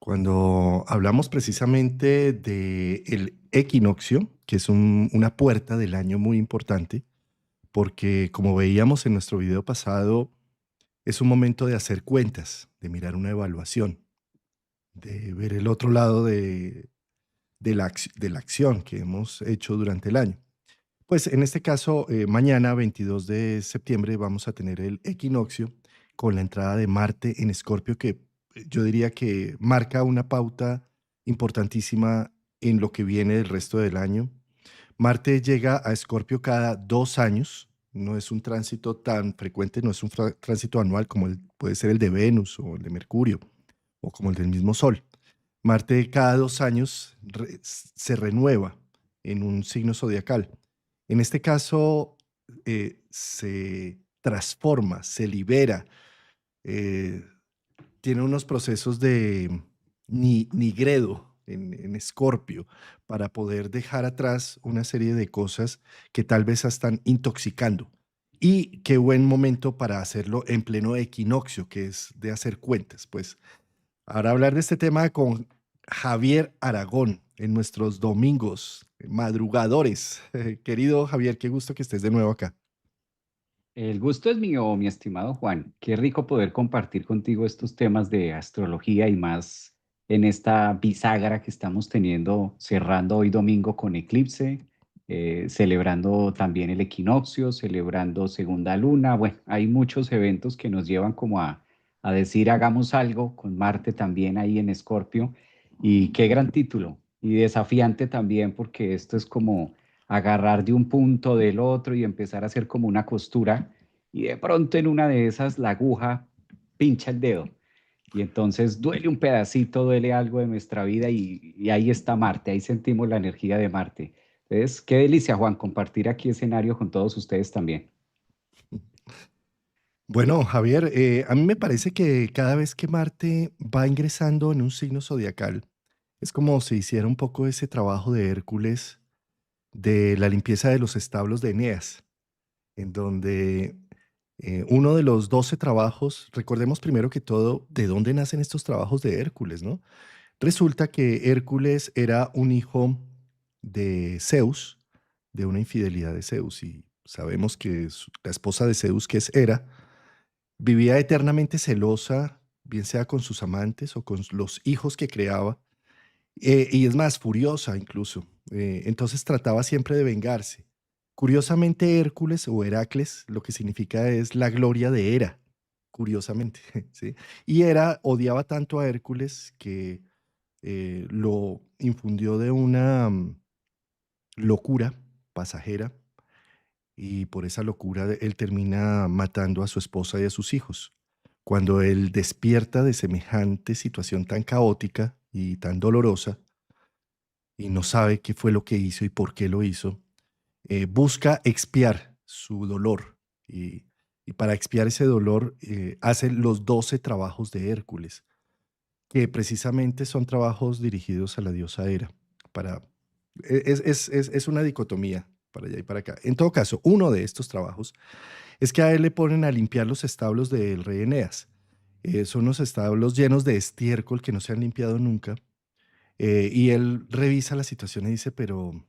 Cuando hablamos precisamente del equinoccio, que es una puerta del año muy importante, porque como veíamos en nuestro video pasado, es un momento de hacer cuentas, de mirar una evaluación, de ver el otro lado de la acción que hemos hecho durante el año. Pues en este caso, mañana, 22 de septiembre, vamos a tener el equinoccio con la entrada de Marte en Escorpio, que yo diría que marca una pauta importantísima en lo que viene del resto del año. Marte llega a Escorpio cada 2 años, no es un tránsito tan frecuente, no es un tránsito anual como puede ser el de Venus o el de Mercurio o como el del mismo Sol. Marte cada 2 años se renueva en un signo zodiacal. En este caso, se transforma, se libera, eh, tiene unos procesos de nigredo en Escorpio para poder dejar atrás una serie de cosas que tal vez están intoxicando. Y qué buen momento para hacerlo en pleno equinoccio, que es de hacer cuentas. Pues ahora hablar de este tema con Javier Aragón en nuestros domingos madrugadores. Querido Javier, qué gusto que estés de nuevo acá. El gusto es mío, mi estimado Juan. Qué rico poder compartir contigo estos temas de astrología y más en esta bisagra que estamos teniendo, cerrando hoy domingo con eclipse, celebrando también el equinoccio, celebrando segunda luna. Bueno, hay muchos eventos que nos llevan como a decir hagamos algo, con Marte también ahí en Escorpio. Y qué gran título y desafiante también porque esto es como agarrar de un punto del otro y empezar a hacer como una costura y de pronto en una de esas la aguja pincha el dedo y entonces duele un pedacito, duele algo de nuestra vida y ahí está Marte, ahí sentimos la energía de Marte. Entonces, qué delicia, Juan, compartir aquí escenario con todos ustedes también. Bueno, Javier, a mí me parece que cada vez que Marte va ingresando en un signo zodiacal, es como si hiciera un poco ese trabajo de Hércules de la limpieza de los establos de Eneas, en donde uno de los 12 trabajos, recordemos primero que todo de dónde nacen estos trabajos de Hércules, ¿no? Resulta que Hércules era un hijo de Zeus, de una infidelidad de Zeus, y sabemos que la esposa de Zeus, que es Hera, vivía eternamente celosa, bien sea con sus amantes o con los hijos que creaba, y es más, furiosa incluso. Entonces trataba siempre de vengarse. Curiosamente, Hércules o Heracles, lo que significa es la gloria de Hera, curiosamente, ¿sí? Y Hera odiaba tanto a Hércules que lo infundió de una locura pasajera y por esa locura él termina matando a su esposa y a sus hijos. Cuando él despierta de semejante situación tan caótica y tan dolorosa y no sabe qué fue lo que hizo y por qué lo hizo, busca expiar su dolor y para expiar ese dolor hace los 12 trabajos de Hércules, que precisamente son trabajos dirigidos a la diosa Hera. Para, es una dicotomía para allá y para acá. En todo caso, uno de estos trabajos es que a él le ponen a limpiar los establos del rey Eneas. Son unos establos llenos de estiércol que no se han limpiado nunca. Y él revisa la situación y dice, pero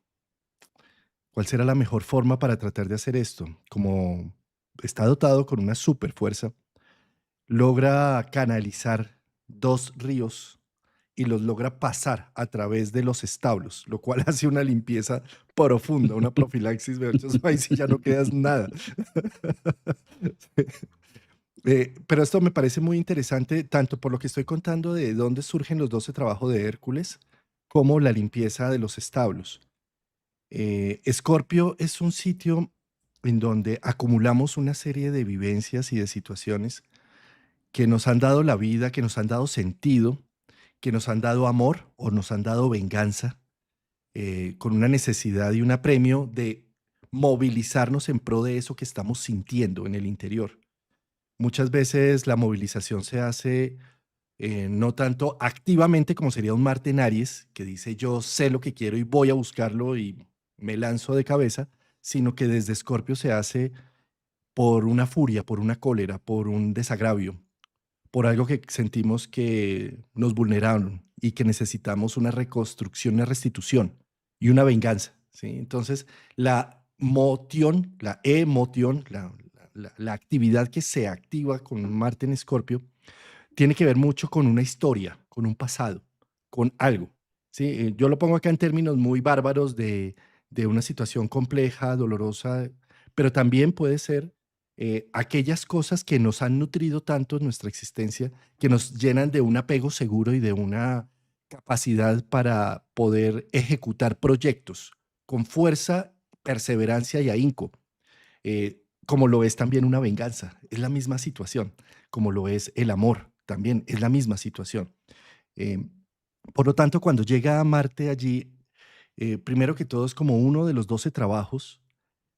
¿cuál será la mejor forma para tratar de hacer esto? Como está dotado con una super fuerza, logra canalizar dos ríos y los logra pasar a través de los establos, lo cual hace una limpieza profunda, una profilaxis, pero entonces ahí sí ya no quedas nada. Pero esto me parece muy interesante, tanto por lo que estoy contando de dónde surgen los 12 trabajos de Hércules, como la limpieza de los establos. Escorpio es un sitio en donde acumulamos una serie de vivencias y de situaciones que nos han dado la vida, que nos han dado sentido, que nos han dado amor o nos han dado venganza, con una necesidad y un apremio de movilizarnos en pro de eso que estamos sintiendo en el interior. Muchas veces la movilización se hace no tanto activamente como sería un Marte en Aries, que dice yo sé lo que quiero y voy a buscarlo y me lanzo de cabeza, sino que desde Escorpio se hace por una furia, por una cólera, por un desagravio, por algo que sentimos que nos vulneraron y que necesitamos una reconstrucción, una restitución y una venganza, ¿sí? Entonces, la moción, la emoción, la actividad que se activa con Marte en Escorpio tiene que ver mucho con una historia, con un pasado, con algo. ¿Sí? Yo lo pongo acá en términos muy bárbaros de una situación compleja, dolorosa, pero también puede ser aquellas cosas que nos han nutrido tanto en nuestra existencia, que nos llenan de un apego seguro y de una capacidad para poder ejecutar proyectos con fuerza, perseverancia y ahínco, como lo es también una venganza. Es la misma situación, como lo es el amor, también es la misma situación. Eh, por lo tanto, cuando llega a Marte allí, primero que todo es como uno de los 12 trabajos.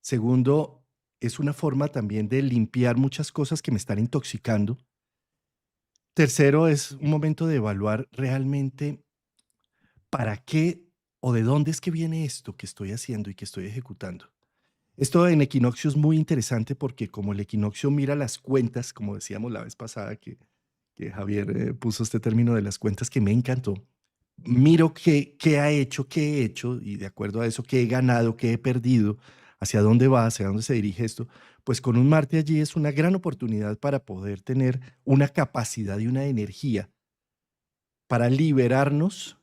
Segundo, es una forma también de limpiar muchas cosas que me están intoxicando. Tercero, es un momento de evaluar realmente para qué o de dónde es que viene esto que estoy haciendo y que estoy ejecutando. Esto en equinoccio es muy interesante porque como el equinoccio mira las cuentas, como decíamos la vez pasada que Javier puso este término de las cuentas que me encantó, miro qué ha hecho, qué he hecho y de acuerdo a eso, qué he ganado, qué he perdido, hacia dónde va, hacia dónde se dirige esto, pues con un Marte allí es una gran oportunidad para poder tener una capacidad y una energía para liberarnos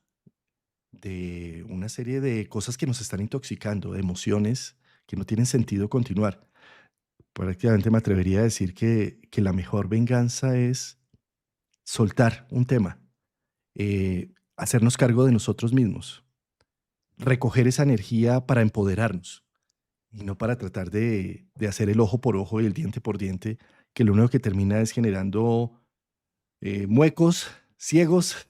de una serie de cosas que nos están intoxicando, de emociones que no tienen sentido continuar. Prácticamente me atrevería a decir que la mejor venganza es soltar un tema, hacernos cargo de nosotros mismos, recoger esa energía para empoderarnos y no para tratar de hacer el ojo por ojo y el diente por diente, que lo único que termina es generando muecos, ciegos.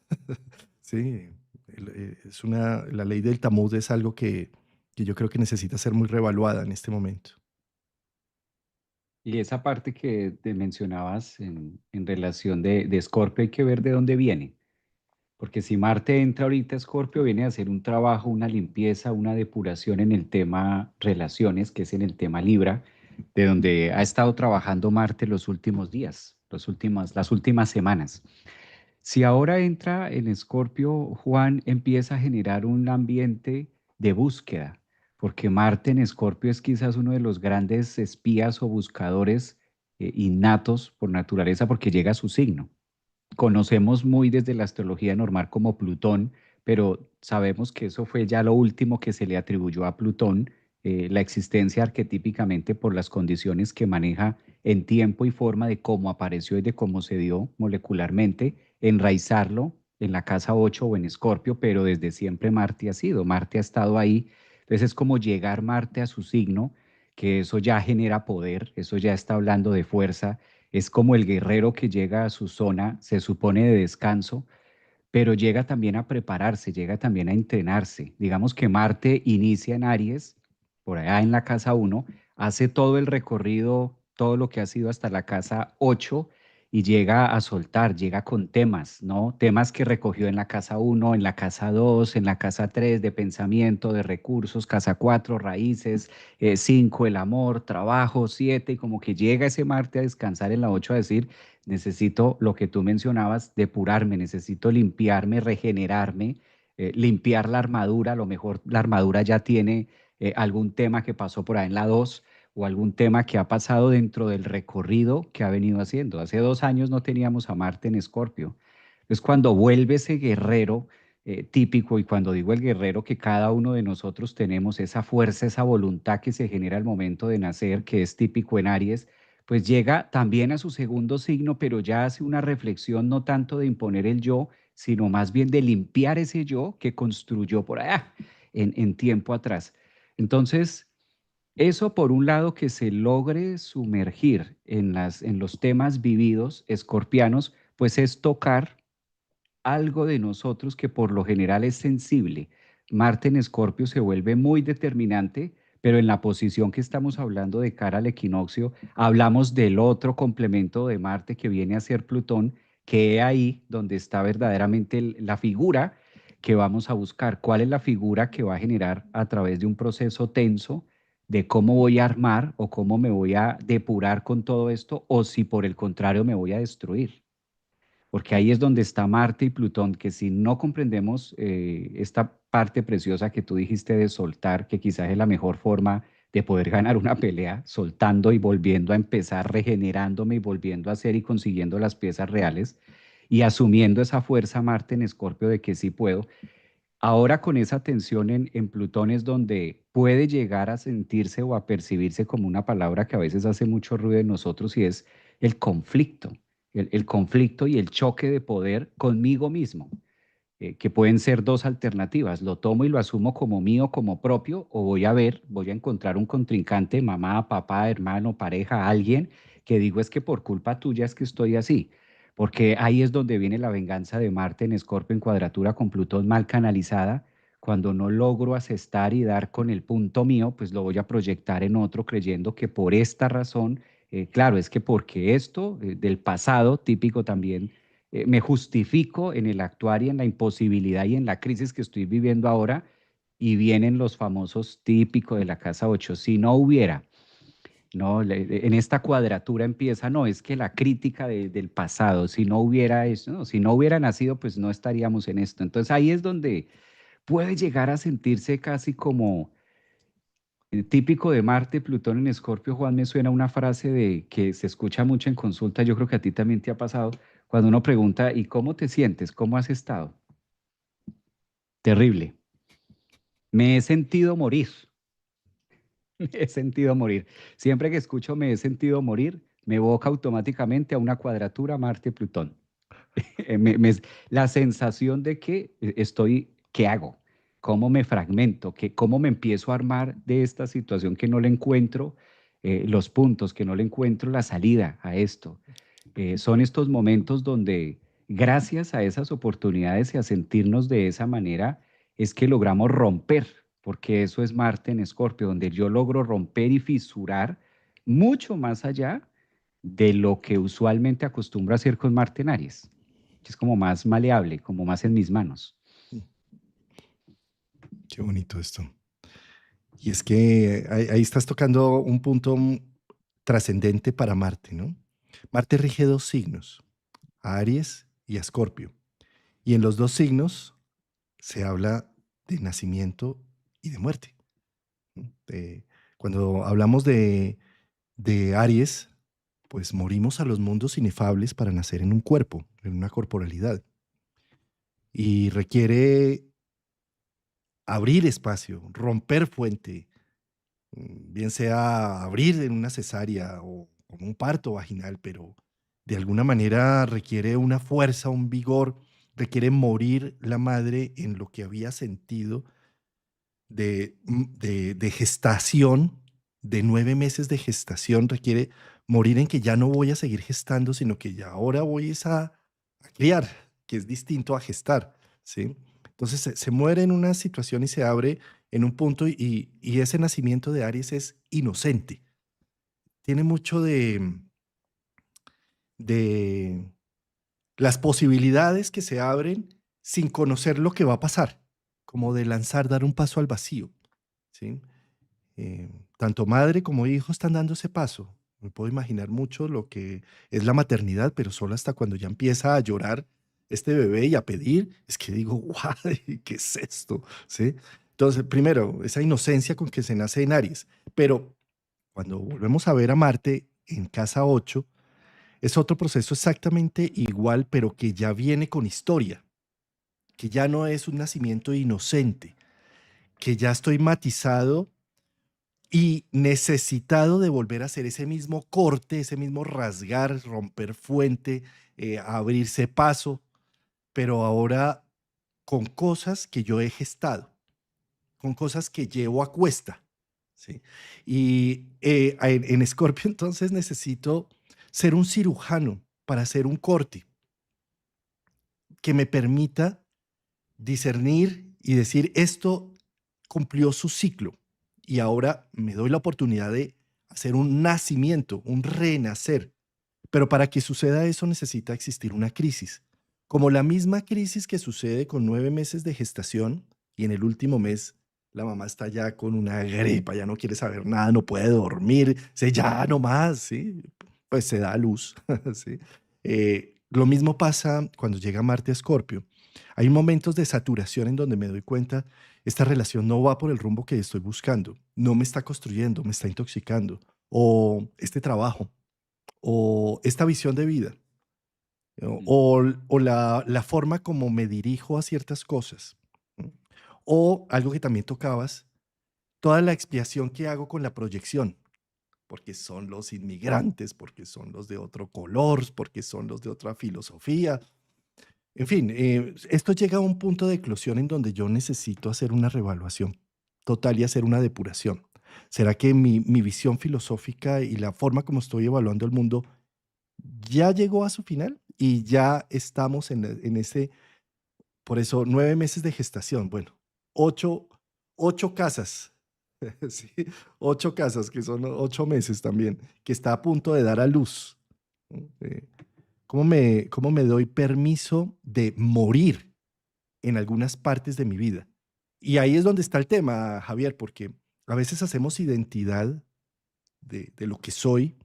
Sí, la ley del Tamud es algo que yo creo que necesita ser muy revaluada en este momento. Y esa parte que te mencionabas en relación de Escorpio, hay que ver de dónde viene. Porque si Marte entra ahorita a Escorpio, viene a hacer un trabajo, una limpieza, una depuración en el tema relaciones, que es en el tema Libra, de donde ha estado trabajando Marte los últimos días, las últimas semanas. Si ahora entra en Escorpio, Juan empieza a generar un ambiente de búsqueda, porque Marte en Escorpio es quizás uno de los grandes espías o buscadores innatos por naturaleza, porque llega a su signo. Conocemos muy desde la astrología normal como Plutón, pero sabemos que eso fue ya lo último que se le atribuyó a Plutón, la existencia arquetípicamente por las condiciones que maneja en tiempo y forma de cómo apareció y de cómo se dio molecularmente, enraizarlo en la casa 8 o en Escorpio, pero desde siempre Marte ha sido, Marte ha estado ahí. Entonces es como llegar Marte a su signo, que eso ya genera poder, eso ya está hablando de fuerza, es como el guerrero que llega a su zona, se supone de descanso, pero llega también a prepararse, llega también a entrenarse. Digamos que Marte inicia en Aries, por allá en la casa 1, hace todo el recorrido, todo lo que ha sido hasta la casa 8 y llega a soltar, llega con temas, ¿no? Temas que recogió en la casa 1, en la casa 2, en la casa 3 de pensamiento, de recursos, casa 4 raíces, 5 el amor, trabajo, 7 y como que llega ese Marte a descansar en la 8 a decir, necesito lo que tú mencionabas, depurarme, necesito limpiarme, regenerarme, limpiar la armadura, a lo mejor la armadura ya tiene algún tema que pasó por ahí en la 2 o algún tema que ha pasado dentro del recorrido que ha venido haciendo. Hace 2 años no teníamos a Marte en Escorpio. Es cuando vuelve ese guerrero típico, y cuando digo el guerrero, que cada uno de nosotros tenemos esa fuerza, esa voluntad que se genera al momento de nacer, que es típico en Aries, pues llega también a su segundo signo, pero ya hace una reflexión no tanto de imponer el yo, sino más bien de limpiar ese yo que construyó por allá en tiempo atrás. Entonces, eso por un lado que se logre sumergir en los temas vividos escorpianos, pues es tocar algo de nosotros que por lo general es sensible. Marte en Escorpio se vuelve muy determinante, pero en la posición que estamos hablando de cara al equinoccio, hablamos del otro complemento de Marte que viene a ser Plutón, que es ahí donde está verdaderamente la figura que vamos a buscar. ¿Cuál es la figura que va a generar a través de un proceso tenso de cómo voy a armar o cómo me voy a depurar con todo esto o si por el contrario me voy a destruir? porque ahí es donde está Marte y Plutón, que si no comprendemos esta parte preciosa que tú dijiste de soltar, que quizás es la mejor forma de poder ganar una pelea, soltando y volviendo a empezar, regenerándome y volviendo a hacer y consiguiendo las piezas reales y asumiendo esa fuerza Marte en Escorpio de que sí puedo. Ahora con esa tensión en Plutón es donde puede llegar a sentirse o a percibirse como una palabra que a veces hace mucho ruido en nosotros y es el conflicto, el conflicto y el choque de poder conmigo mismo, que pueden ser dos alternativas. Lo tomo y lo asumo como mío, como propio, o voy a ver, voy a encontrar un contrincante, mamá, papá, hermano, pareja, alguien que digo es que por culpa tuya es que estoy así. Porque ahí es donde viene la venganza de Marte en Escorpio en cuadratura con Plutón mal canalizada. Cuando no logro asestar y dar con el punto mío, pues lo voy a proyectar en otro creyendo que por esta razón, claro, es que porque esto del pasado, típico también me justifico en el actuar y en la imposibilidad y en la crisis que estoy viviendo ahora y vienen los famosos típicos de la casa 8. Si no hubiera, no, en esta cuadratura empieza, no, es que la crítica del pasado, si no hubiera eso, no, si no hubiera nacido, pues no estaríamos en esto. Entonces ahí es donde puede llegar a sentirse casi como típico de Marte, Plutón en Escorpio. Juan, me suena una frase de que se escucha mucho en consulta, yo creo que a ti también te ha pasado, cuando uno pregunta, ¿y cómo te sientes? ¿Cómo has estado? Terrible. Me he sentido morir, me he sentido morir. Siempre que escucho me he sentido morir, me evoca automáticamente a una cuadratura Marte-Plutón. La sensación de que estoy, ¿qué hago? ¿Cómo me fragmento? ¿Cómo me empiezo a armar de esta situación que no le encuentro los puntos, que no le encuentro la salida a esto? Son estos momentos donde, gracias a esas oportunidades y a sentirnos de esa manera, es que logramos romper, porque eso es Marte en Escorpio, donde yo logro romper y fisurar mucho más allá de lo que usualmente acostumbro a hacer con Marte en Aries, que es como más maleable, como más en mis manos. Qué bonito esto. Y es que ahí estás tocando un punto trascendente para Marte, ¿no? Marte rige dos signos, a Aries y a Escorpio. Y en los dos signos se habla de nacimiento y de muerte. ¿No? Cuando hablamos de Aries, pues morimos a los mundos inefables para nacer en un cuerpo, en una corporalidad. Y requiere abrir espacio, romper fuente, bien sea abrir en una cesárea o como un parto vaginal, pero de alguna manera requiere una fuerza, un vigor, requiere morir la madre en lo que había sentido de gestación, de 9 meses de gestación, requiere morir en que ya no voy a seguir gestando, sino que ya ahora voy es a criar, que es distinto a gestar, ¿sí? Entonces se muere en una situación y se abre en un punto y ese nacimiento de Aries es inocente. Tiene mucho de las posibilidades que se abren sin conocer lo que va a pasar, como de lanzar, dar un paso al vacío, ¿sí? Tanto madre como hijo están dando ese paso. Me puedo imaginar mucho lo que es la maternidad, pero solo hasta cuando ya empieza a llorar este bebé y a pedir, es que digo, guau, ¿qué es esto? ¿Sí? Entonces, primero, esa inocencia con que se nace en Aries, pero cuando volvemos a ver a Marte en casa 8 es otro proceso exactamente igual, pero que ya viene con historia, que ya no es un nacimiento inocente, que ya estoy matizado y necesitado de volver a hacer ese mismo corte, ese mismo rasgar, romper fuente, abrirse paso, pero ahora con cosas que yo he gestado, con cosas que llevo a cuesta. ¿Sí? Y en Escorpio entonces necesito ser un cirujano para hacer un corte que me permita discernir y decir, esto cumplió su ciclo y ahora me doy la oportunidad de hacer un nacimiento, un renacer. Pero para que suceda eso necesita existir una crisis. Como la misma crisis que sucede con 9 meses de gestación y en el último mes la mamá está ya con una gripa, ya no quiere saber nada, no puede dormir, se ya no más, ¿sí? Pues se da a luz, ¿sí? Lo mismo pasa cuando llega Marte a Escorpio. Hay momentos de saturación en donde me doy cuenta, esta relación no va por el rumbo que estoy buscando, no me está construyendo, me está intoxicando, o este trabajo, o esta visión de vida, Mm, o la forma como me dirijo a ciertas cosas. ¿M? O algo que también tocabas, toda la expiación que hago con la proyección, porque son los inmigrantes, porque son los de otro color, porque son los de otra filosofía. En fin, esto llega a un punto de eclosión en donde yo necesito hacer una reevaluación total y hacer una depuración. ¿Será que mi visión filosófica y la forma como estoy evaluando el mundo ya llegó a su final? Y ya estamos en ese, por eso, 9 meses de gestación. Bueno, ocho, 8 casas, sí, 8 casas, que son 8 meses también, que está a punto de dar a luz. ¿No? ¿Cómo me doy permiso de morir en algunas partes de mi vida? Y ahí es donde está el tema, Javier, porque a veces hacemos identidad de lo que soy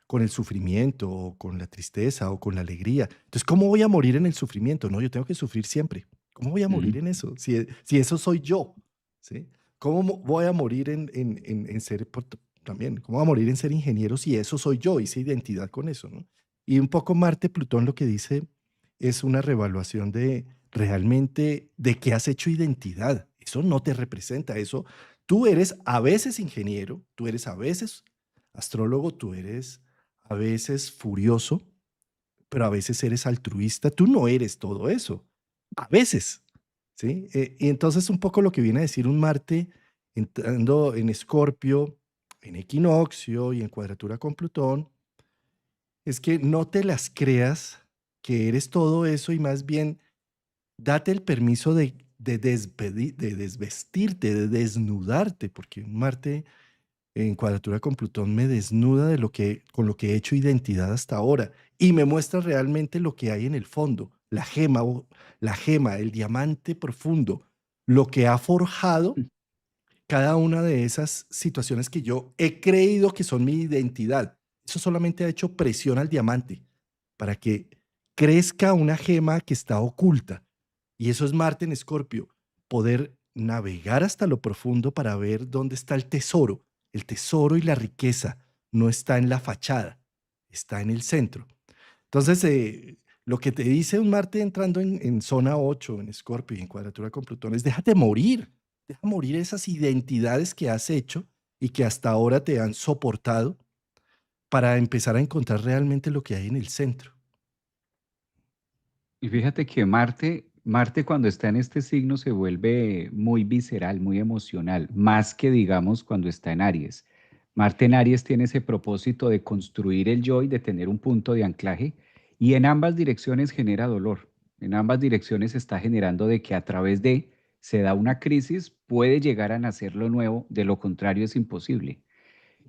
con el sufrimiento, o con la tristeza, o con la alegría. Entonces, ¿cómo voy a morir en el sufrimiento? No, yo tengo que sufrir siempre. ¿Cómo voy a morir mm. en eso? Si eso soy yo, ¿sí? ¿Cómo voy a morir en ser también? ¿Cómo voy a morir en ser ingeniero si eso soy yo? Hice identidad con eso, ¿no? Y un poco Marte, Plutón lo que dice es una revaluación de realmente de qué has hecho identidad. Eso no te representa, eso. Tú eres a veces ingeniero, tú eres a veces astrólogo, tú eres a veces furioso, pero a veces eres altruista. Tú no eres todo eso. A veces, ¿sí? Y entonces un poco lo que viene a decir un Marte entrando en Escorpio, en equinoccio y en cuadratura con Plutón, es que no te las creas que eres todo eso y más bien date el permiso de desvestirte, de desnudarte, porque un Marte en cuadratura con Plutón me desnuda con lo que he hecho identidad hasta ahora y me muestra realmente lo que hay en el fondo, la gema, el diamante profundo, lo que ha forjado cada una de esas situaciones que yo he creído que son mi identidad. Eso solamente ha hecho presión al diamante para que crezca una gema que está oculta. Y eso es Marte en Escorpio, poder navegar hasta lo profundo para ver dónde está el tesoro. El tesoro y la riqueza no está en la fachada, está en el centro. Entonces, lo que te dice un Marte entrando en zona 8 en Escorpio y en cuadratura con Plutón es déjate morir, deja morir esas identidades que has hecho y que hasta ahora te han soportado para empezar a encontrar realmente lo que hay en el centro. Y fíjate que Marte cuando está en este signo se vuelve muy visceral, muy emocional, más que digamos cuando está en Aries. Marte en Aries tiene ese propósito de construir el yo y de tener un punto de anclaje y en ambas direcciones genera dolor. En ambas direcciones está generando de que a través de se da una crisis, puede llegar a nacer lo nuevo, de lo contrario es imposible,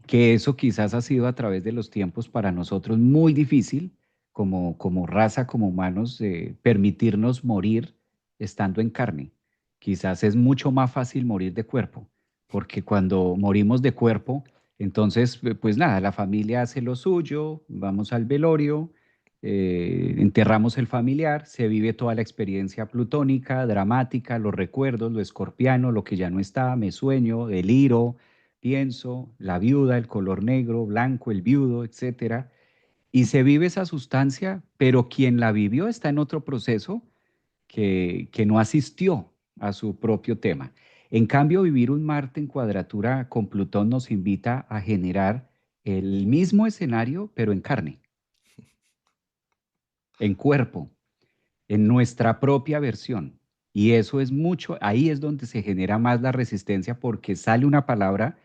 que eso quizás ha sido a través de los tiempos para nosotros muy difícil como raza, como humanos, permitirnos morir estando en carne. Quizás es mucho más fácil morir de cuerpo, porque cuando morimos de cuerpo, entonces, pues nada, la familia hace lo suyo, vamos al velorio, enterramos el familiar, se vive toda la experiencia plutónica, dramática, los recuerdos, lo escorpiano, lo que ya no está, me sueño, deliro, pienso, la viuda, el color negro, blanco, el viudo, etcétera. Y se vive esa sustancia, pero quien la vivió está en otro proceso que no asistió a su propio tema. En cambio, vivir un Marte en cuadratura con Plutón nos invita a generar el mismo escenario, pero en carne, en cuerpo, en nuestra propia versión. Y eso es mucho, ahí es donde se genera más la resistencia porque sale una palabra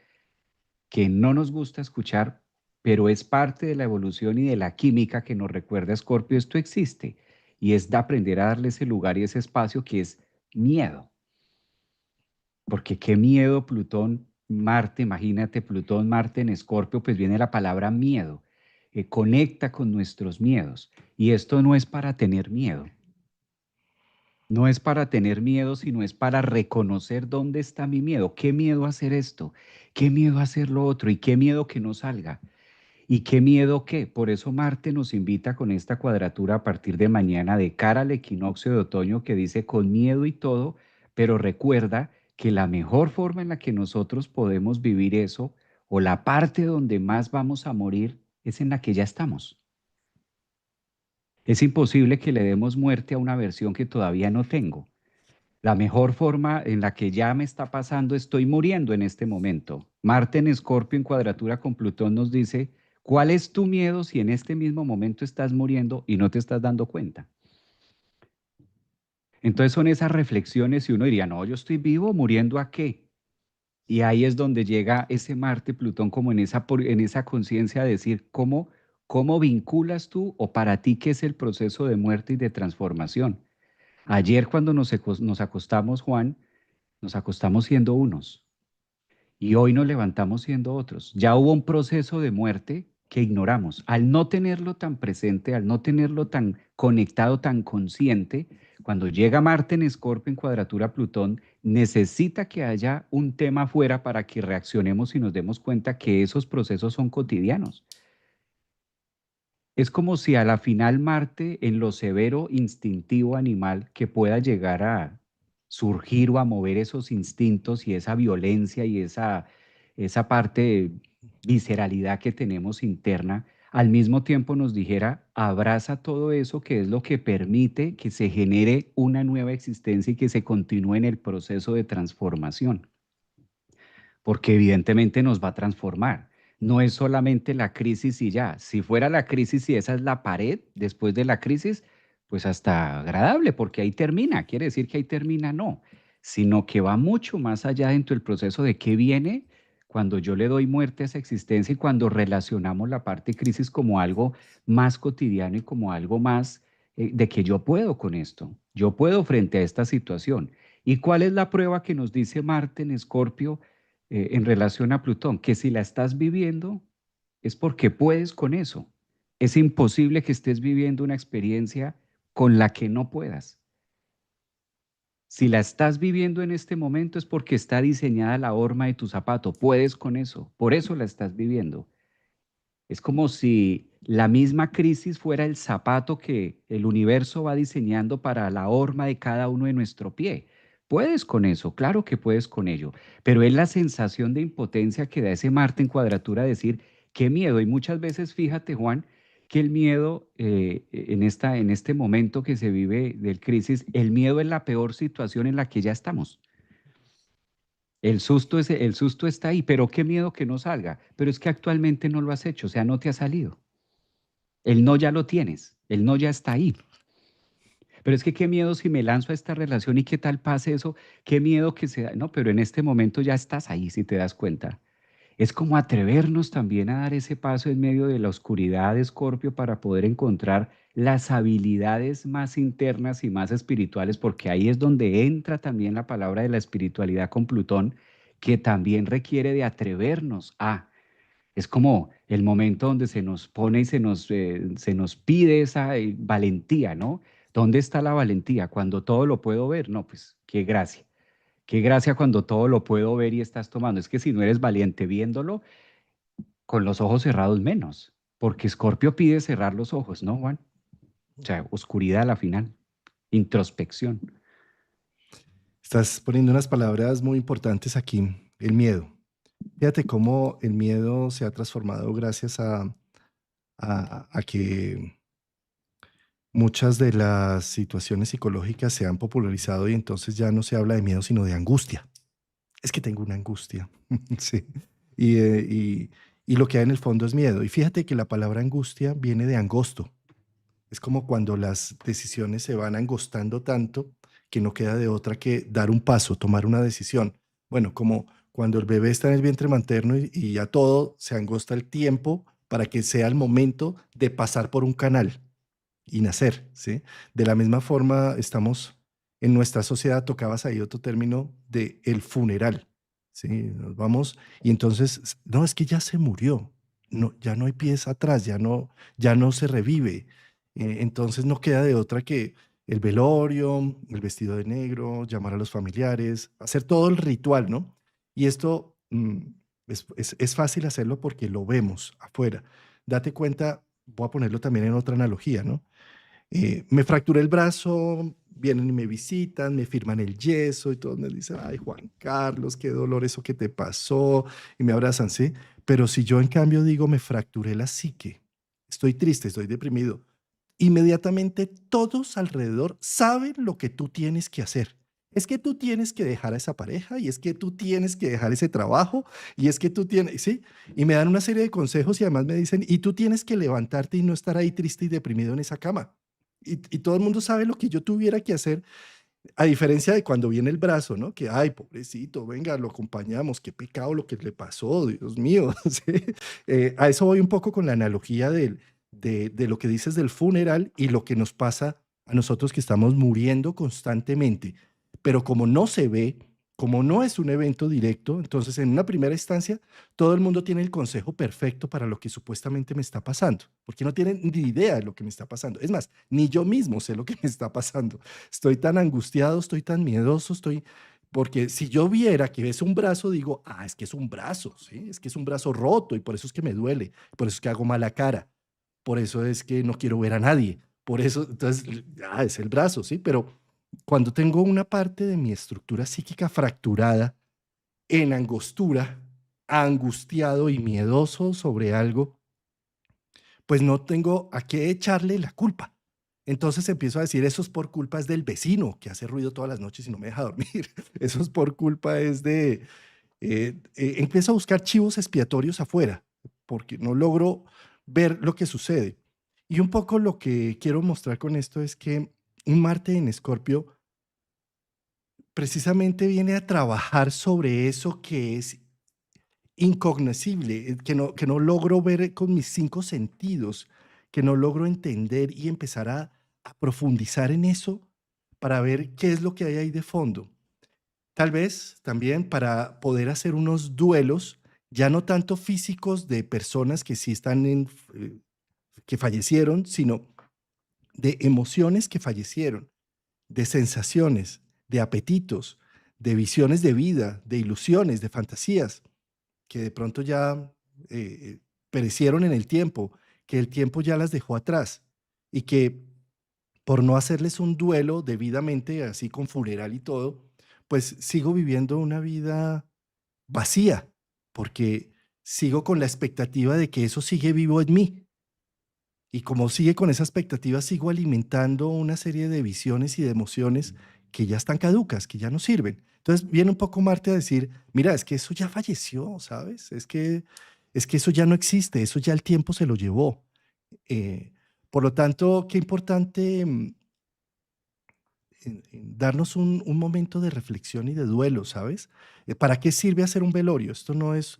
que no nos gusta escuchar, pero es parte de la evolución y de la química que nos recuerda Scorpio, esto existe, y es de aprender a darle ese lugar y ese espacio que es miedo, porque qué miedo Plutón, Marte, imagínate Plutón, Marte en Escorpio, pues viene la palabra miedo, conecta con nuestros miedos, y esto no es para tener miedo, no es para tener miedo, sino es para reconocer dónde está mi miedo, qué miedo hacer esto, qué miedo hacer lo otro y qué miedo que no salga. ¿Y qué miedo qué? Por eso Marte nos invita con esta cuadratura a partir de mañana de cara al equinoccio de otoño que dice con miedo y todo, pero recuerda que la mejor forma en la que nosotros podemos vivir eso, o la parte donde más vamos a morir, es en la que ya estamos. Es imposible que le demos muerte a una versión que todavía no tengo. La mejor forma en la que ya me está pasando, estoy muriendo en este momento. Marte en Escorpio en cuadratura con Plutón nos dice, ¿cuál es tu miedo si en este mismo momento estás muriendo y no te estás dando cuenta? Entonces son esas reflexiones y uno diría, no, yo estoy vivo, ¿muriendo a qué? Y ahí es donde llega ese Marte, Plutón, como en esa conciencia de decir, ¿cómo vinculas tú o para ti qué es el proceso de muerte y de transformación? Ayer cuando nos acostamos, Juan, nos acostamos siendo unos y hoy nos levantamos siendo otros. Ya hubo un proceso de muerte que ignoramos. Al no tenerlo tan presente, al no tenerlo tan conectado, tan consciente, cuando llega Marte en Escorpio en cuadratura a Plutón, necesita que haya un tema afuera para que reaccionemos y nos demos cuenta que esos procesos son cotidianos. Es como si a la final Marte, en lo severo instintivo animal que pueda llegar a surgir o a mover esos instintos y esa violencia y esa parte de visceralidad que tenemos interna, al mismo tiempo nos dijera, abraza todo eso que es lo que permite que se genere una nueva existencia y que se continúe en el proceso de transformación porque evidentemente nos va a transformar. No es solamente la crisis y ya. Si fuera la crisis y esa es la pared después de la crisis, pues hasta agradable, porque ahí termina. Quiere decir que ahí termina, no, sino que va mucho más allá dentro del proceso de qué viene cuando yo le doy muerte a esa existencia y cuando relacionamos la parte crisis como algo más cotidiano y como algo más de que yo puedo con esto, yo puedo frente a esta situación. ¿Y cuál es la prueba que nos dice Marte en Escorpio? En relación a Plutón, que si la estás viviendo es porque puedes con eso. Es imposible que estés viviendo una experiencia con la que no puedas. Si la estás viviendo en este momento es porque está diseñada la horma de tu zapato. Puedes con eso. Por eso la estás viviendo. Es como si la misma crisis fuera el zapato que el universo va diseñando para la horma de cada uno de nuestro pie. Puedes con eso, claro que puedes con ello, pero es la sensación de impotencia que da ese Marte en cuadratura decir, qué miedo. Y muchas veces, fíjate, Juan, que el miedo en este momento que se vive del crisis, el miedo es la peor situación en la que ya estamos. El susto está ahí, pero qué miedo que no salga. Pero es que actualmente no lo has hecho, o sea, no te ha salido. El no ya lo tienes, el no ya está ahí. Pero es que qué miedo si me lanzo a esta relación y qué tal pase eso, qué miedo que sea. No, pero en este momento ya estás ahí, si te das cuenta. Es como atrevernos también a dar ese paso en medio de la oscuridad de Escorpio para poder encontrar las habilidades más internas y más espirituales, porque ahí es donde entra también la palabra de la espiritualidad con Plutón, que también requiere de atrevernos a. Es como el momento donde se nos pone y se nos pide esa valentía, ¿no? ¿Dónde está la valentía? Cuando todo lo puedo ver, no, pues qué gracia. Qué gracia cuando todo lo puedo ver y estás tomando. Es que si no eres valiente viéndolo, con los ojos cerrados menos, porque Escorpio pide cerrar los ojos, ¿no, Juan? O sea, oscuridad a la final, introspección. Estás poniendo unas palabras muy importantes aquí, el miedo. Fíjate cómo el miedo se ha transformado gracias a que muchas de las situaciones psicológicas se han popularizado y entonces ya no se habla de miedo, sino de angustia. Es que tengo una angustia. Sí. Y, y lo que hay en el fondo es miedo. Y fíjate que la palabra angustia viene de angosto. Es como cuando las decisiones se van angostando tanto que no queda de otra que dar un paso, tomar una decisión. Bueno, como cuando el bebé está en el vientre materno y ya todo se angosta el tiempo para que sea el momento de pasar por un canal y nacer, ¿sí? De la misma forma estamos en nuestra sociedad, tocabas ahí otro término de el funeral, ¿sí? Nos vamos y entonces, no, es que ya se murió, no, ya no hay pies atrás, ya no se revive. Entonces no queda de otra que el velorio, el vestido de negro, llamar a los familiares, hacer todo el ritual, ¿no? Y esto es fácil hacerlo porque lo vemos afuera. date cuenta, voy a ponerlo también en otra analogía, ¿no? Me fracturé el brazo, vienen y me visitan, me firman el yeso y todos me dicen, ay, Juan Carlos, qué dolor eso que te pasó, y me abrazan, ¿sí? Pero si yo en cambio digo, me fracturé la psique, estoy triste, estoy deprimido, inmediatamente todos alrededor saben lo que tú tienes que hacer. Es que tú tienes que dejar a esa pareja y es que tú tienes que dejar ese trabajo y es que tú tienes, ¿sí? Y me dan una serie de consejos y además me dicen, y tú tienes que levantarte y no estar ahí triste y deprimido en esa cama. Y todo el mundo sabe lo que yo tuviera que hacer, a diferencia de cuando viene el brazo, ¿no? Que, ay, pobrecito, venga, lo acompañamos, qué pecado lo que le pasó, Dios mío. ¿Sí? A eso voy un poco con la analogía de lo que dices del funeral y lo que nos pasa a nosotros que estamos muriendo constantemente. Pero como no se ve, como no es un evento directo, entonces en una primera instancia todo el mundo tiene el consejo perfecto para lo que supuestamente me está pasando, porque no tienen ni idea de lo que me está pasando. Es más, ni yo mismo sé lo que me está pasando. Estoy tan angustiado, estoy tan miedoso, estoy... Porque si yo viera que es un brazo, digo, ah, es que es un brazo, ¿sí? Es que es un brazo roto y por eso es que me duele, por eso es que hago mala cara, por eso es que no quiero ver a nadie, por eso, entonces, ah, es el brazo, ¿sí? Pero cuando tengo una parte de mi estructura psíquica fracturada, en angostura, angustiado y miedoso sobre algo, pues no tengo a qué echarle la culpa. Entonces empiezo a decir, eso es por culpa es del vecino que hace ruido todas las noches y no me deja dormir. Eso es por culpa es de... empiezo a buscar chivos expiatorios afuera, porque no logro ver lo que sucede. Y un poco lo que quiero mostrar con esto es que un Marte en Escorpio precisamente viene a trabajar sobre eso que es incognoscible, que no logro ver con mis 5 sentidos, que no logro entender y empezar a profundizar en eso para ver qué es lo que hay ahí de fondo. Tal vez también para poder hacer unos duelos, ya no tanto físicos de personas que sí están que fallecieron, sino de emociones que fallecieron, de sensaciones, de apetitos, de visiones de vida, de ilusiones, de fantasías que de pronto ya perecieron en el tiempo, que el tiempo ya las dejó atrás y que por no hacerles un duelo debidamente, así con funeral y todo, pues sigo viviendo una vida vacía, porque sigo con la expectativa de que eso sigue vivo en mí. Y como sigue con esa expectativa, sigo alimentando una serie de visiones y de emociones que ya están caducas, que ya no sirven. Entonces viene un poco Marte a decir, mira, es que eso ya falleció, ¿sabes? Es que eso ya no existe, eso ya el tiempo se lo llevó. Eh, por lo tanto, qué importante en darnos un momento de reflexión y de duelo, ¿sabes? ¿Para qué sirve hacer un velorio? Esto no es,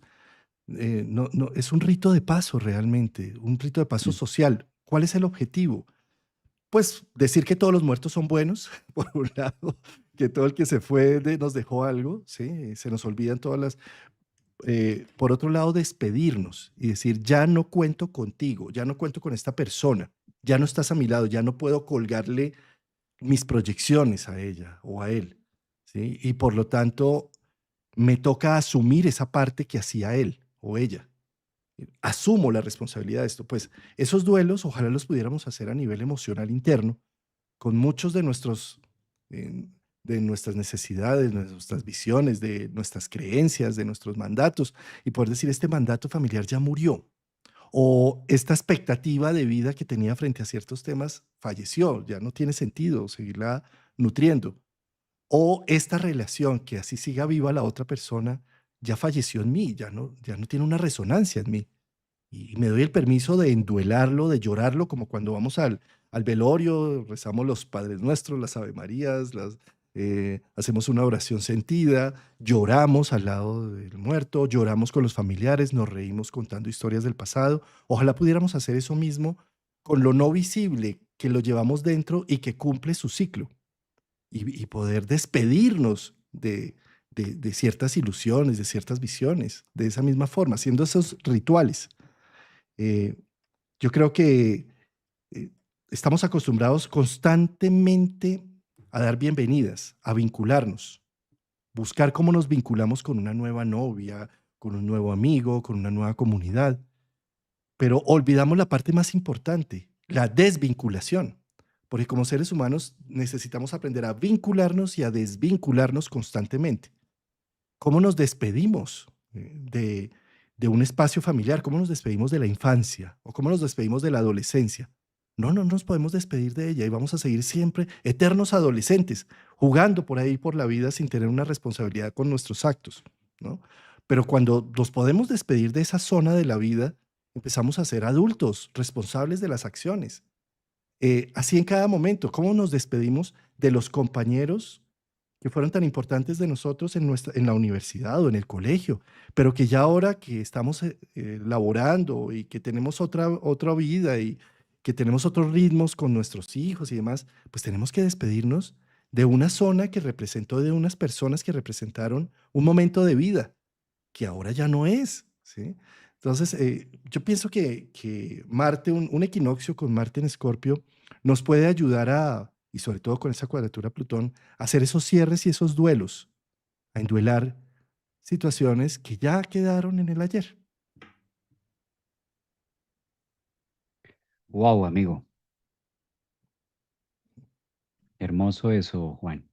no, es un rito de paso realmente, un rito de paso Mm. social. ¿Cuál es el objetivo? Pues decir que todos los muertos son buenos, por un lado, que todo el que se fue nos dejó algo, ¿sí? Se nos olvidan todas las... por otro lado, despedirnos y decir, ya no cuento contigo, ya no cuento con esta persona, ya no estás a mi lado, ya no puedo colgarle mis proyecciones a ella o a él, ¿sí? Y por lo tanto, me toca asumir esa parte que hacía él o ella. Asumo la responsabilidad de esto. Pues esos duelos, ojalá los pudiéramos hacer a nivel emocional interno, con muchos eh, de nuestras necesidades, de nuestras visiones, de nuestras creencias, de nuestros mandatos, y poder decir, este mandato familiar ya murió, o esta expectativa de vida que tenía frente a ciertos temas falleció, ya no tiene sentido seguirla nutriendo, o esta relación que así siga viva la otra persona ya falleció en mí, ya no tiene una resonancia en mí y me doy el permiso de enduelarlo, de llorarlo, como cuando vamos al velorio, rezamos los Padres Nuestros, las Ave Marías, hacemos una oración sentida, lloramos al lado del muerto, lloramos con los familiares, nos reímos contando historias del pasado. Ojalá pudiéramos hacer eso mismo con lo no visible que lo llevamos dentro y que cumple su ciclo y poder despedirnos de ciertas ilusiones, de ciertas visiones, de esa misma forma, haciendo esos rituales. Eh, yo creo que eh, estamos acostumbrados constantemente a dar bienvenidas, a vincularnos, buscar cómo nos vinculamos con una nueva novia, con un nuevo amigo, con una nueva comunidad. pero olvidamos la parte más importante, la desvinculación, porque como seres humanos necesitamos aprender a vincularnos y a desvincularnos constantemente. ¿Cómo nos despedimos de un espacio familiar? ¿Cómo nos despedimos de la infancia? ¿O cómo nos despedimos de la adolescencia? No, no nos podemos despedir de ella y vamos a seguir siempre eternos adolescentes, jugando por ahí por la vida sin tener una responsabilidad con nuestros actos, ¿no? Pero cuando nos podemos despedir de esa zona de la vida, empezamos a ser adultos, responsables de las acciones. Así en cada momento, ¿cómo nos despedimos de los compañeros que fueron tan importantes de nosotros en la universidad o en el colegio, pero que ya ahora que estamos laborando y que tenemos otra vida y que tenemos otros ritmos con nuestros hijos y demás, pues tenemos que despedirnos de una zona que representó, de unas personas que representaron un momento de vida que ahora ya no es, ¿sí? Entonces, yo pienso que Marte, un equinoccio con Marte en Escorpio, nos puede ayudar a, y sobre todo con esa cuadratura Plutón, a hacer esos cierres y esos duelos, a enduelar situaciones que ya quedaron en el ayer. Wow, amigo, hermoso eso, Juan.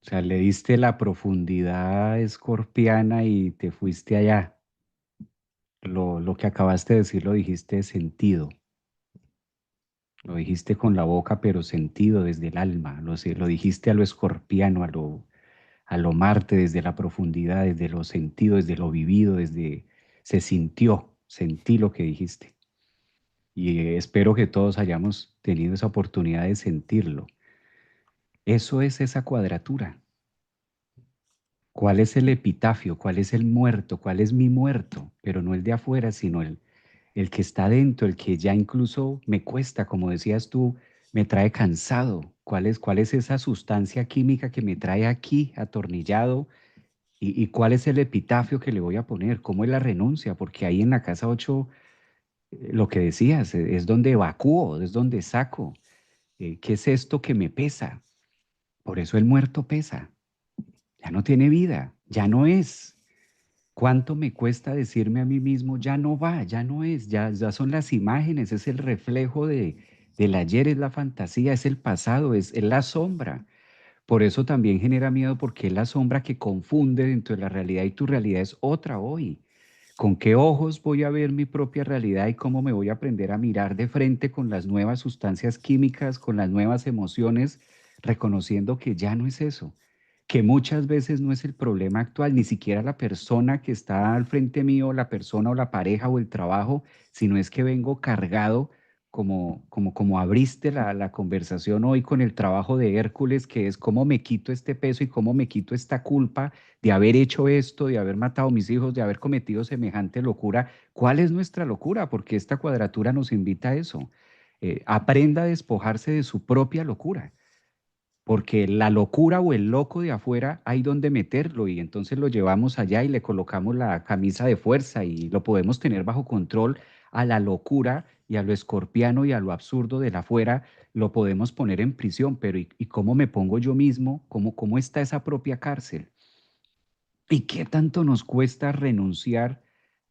O sea, le diste la profundidad escorpiana y te fuiste allá. Lo que acabaste de decir lo dijiste sentido, lo dijiste con la boca, pero sentido desde el alma, lo dijiste a lo escorpiano, a lo Marte, desde la profundidad, desde los sentidos, desde lo vivido, desde se sintió, sentí lo que dijiste. Y espero que todos hayamos tenido esa oportunidad de sentirlo. Eso es esa cuadratura. ¿Cuál es el epitafio? ¿Cuál es el muerto? ¿Cuál es mi muerto? Pero no el de afuera, sino el que está dentro, el que ya incluso me cuesta, como decías tú, me trae cansado. Cuál es esa sustancia química que me trae aquí atornillado? Y cuál es el epitafio que le voy a poner? ¿Cómo es la renuncia? Porque ahí en la casa 8 lo que decías, es donde evacúo, es donde saco. ¿Qué es esto que me pesa? Por eso el muerto pesa. Ya no tiene vida, ya no es. ¿Cuánto me cuesta decirme a mí mismo, ya no va, ya no es, ya son las imágenes, es el reflejo del ayer, es la fantasía, es el pasado, es la sombra? Por eso también genera miedo porque es la sombra que confunde dentro de la realidad y tu realidad es otra hoy. ¿Con qué ojos voy a ver mi propia realidad y cómo me voy a aprender a mirar de frente con las nuevas sustancias químicas, con las nuevas emociones, reconociendo que ya no es eso, que muchas veces no es el problema actual, ni siquiera la persona que está al frente mío, la persona o la pareja o el trabajo, sino es que vengo cargado como abriste la conversación hoy con el trabajo de Hércules, que es cómo me quito este peso y cómo me quito esta culpa de haber hecho esto, de haber matado a mis hijos, de haber cometido semejante locura. ¿Cuál es nuestra locura? Porque esta cuadratura nos invita a eso. Aprenda a despojarse de su propia locura, porque la locura o el loco de afuera hay donde meterlo y entonces lo llevamos allá y le colocamos la camisa de fuerza y lo podemos tener bajo control. A la locura y a lo escorpiano y a lo absurdo del afuera lo podemos poner en prisión, pero ¿y cómo me pongo yo mismo? ¿Cómo está esa propia cárcel? ¿Y qué tanto nos cuesta renunciar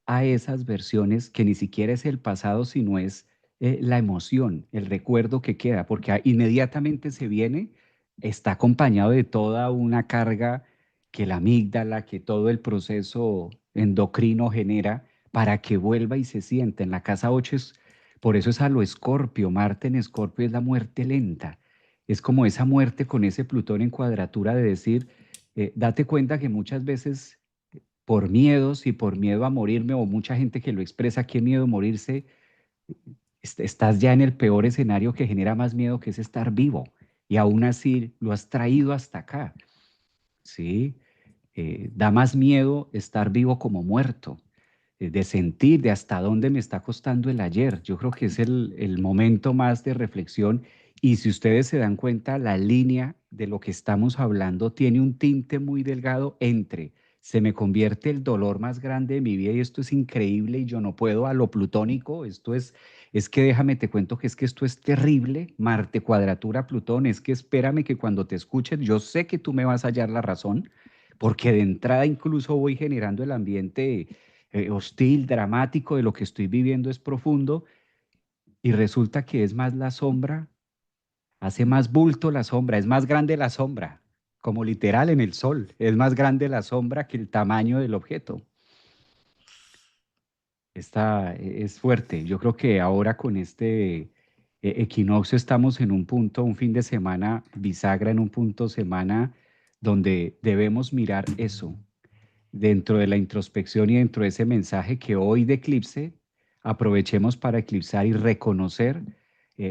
a esas versiones que ni siquiera es el pasado, sino es la emoción, el recuerdo que queda? Porque inmediatamente se viene, está acompañado de toda una carga que la amígdala, que todo el proceso endocrino genera para que vuelva y se sienta. En la casa 8 es, por eso es a lo Escorpio, Marte en Escorpio es la muerte lenta. Es como esa muerte con ese Plutón en cuadratura de decir, date cuenta que muchas veces por miedos y por miedo a morirme, o mucha gente que lo expresa, qué miedo morirse, estás ya en el peor escenario que genera más miedo, que es estar vivo. Y aún así lo has traído hasta acá, ¿sí? Da más miedo estar vivo como muerto, de sentir de hasta dónde me está costando el ayer. Yo creo que es el momento más de reflexión. Y si ustedes se dan cuenta, la línea de lo que estamos hablando tiene un tinte muy delgado entre se me convierte el dolor más grande de mi vida y esto es increíble y yo no puedo a lo plutónico, es que déjame te cuento que es que esto es terrible, Marte cuadratura Plutón, es que espérame que cuando te escuchen, yo sé que tú me vas a hallar la razón, porque de entrada incluso voy generando el ambiente, hostil, dramático, de lo que estoy viviendo es profundo y resulta que es más la sombra, hace más bulto la sombra, es más grande la sombra, como literal en el sol, es más grande la sombra que el tamaño del objeto. Es fuerte. Yo creo que ahora con este equinoccio estamos en un punto, un fin de semana bisagra, en un punto semana donde debemos mirar eso dentro de la introspección y dentro de ese mensaje que hoy de eclipse aprovechemos para eclipsar y reconocer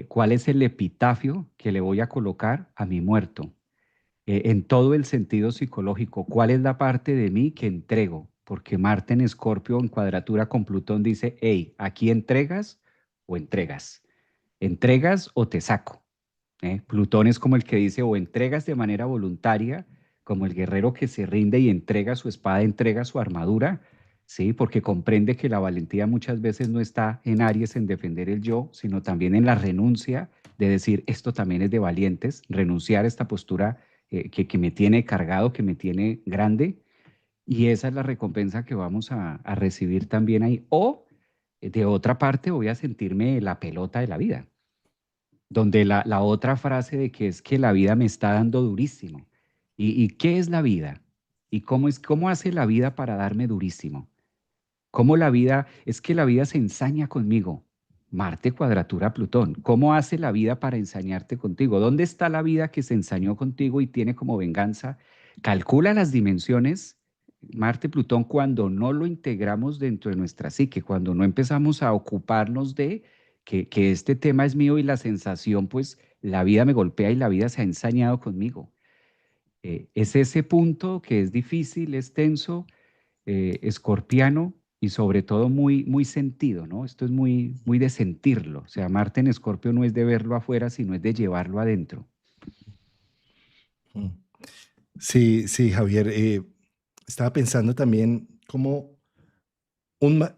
cuál es el epitafio que le voy a colocar a mi muerto en todo el sentido psicológico. ¿Cuál es la parte de mí que entrego? Porque Marte en Escorpio en cuadratura con Plutón dice, hey, ¿aquí entregas o entregas? ¿Entregas o te saco? Plutón es como el que dice, o entregas de manera voluntaria, como el guerrero que se rinde y entrega su espada, entrega su armadura, ¿sí? Porque comprende que la valentía muchas veces no está en Aries en defender el yo, sino también en la renuncia de decir, esto también es de valientes, renunciar a esta postura que me tiene cargado, que me tiene grande, y esa es la recompensa que vamos a recibir también ahí. O de otra parte voy a sentirme la pelota de la vida donde la otra frase de que es que la vida me está dando durísimo. ¿Y qué es la vida? ¿Y cómo hace la vida para darme durísimo? ¿Cómo la vida, es que la vida se ensaña conmigo? Marte cuadratura Plutón. ¿Cómo hace la vida para ensañarte contigo? ¿Dónde está la vida que se ensañó contigo y tiene como venganza? Calcula las dimensiones, Marte, Plutón, cuando no lo integramos dentro de nuestra psique, cuando no empezamos a ocuparnos de que este tema es mío y la sensación, pues la vida me golpea y la vida se ha ensañado conmigo. Es ese punto que es difícil, es tenso, escorpiano y sobre todo muy, muy sentido, ¿no? Esto es muy, muy de sentirlo. O sea, Marte en Escorpio no es de verlo afuera, sino es de llevarlo adentro. Mm. Sí, sí, Javier. Estaba pensando también cómo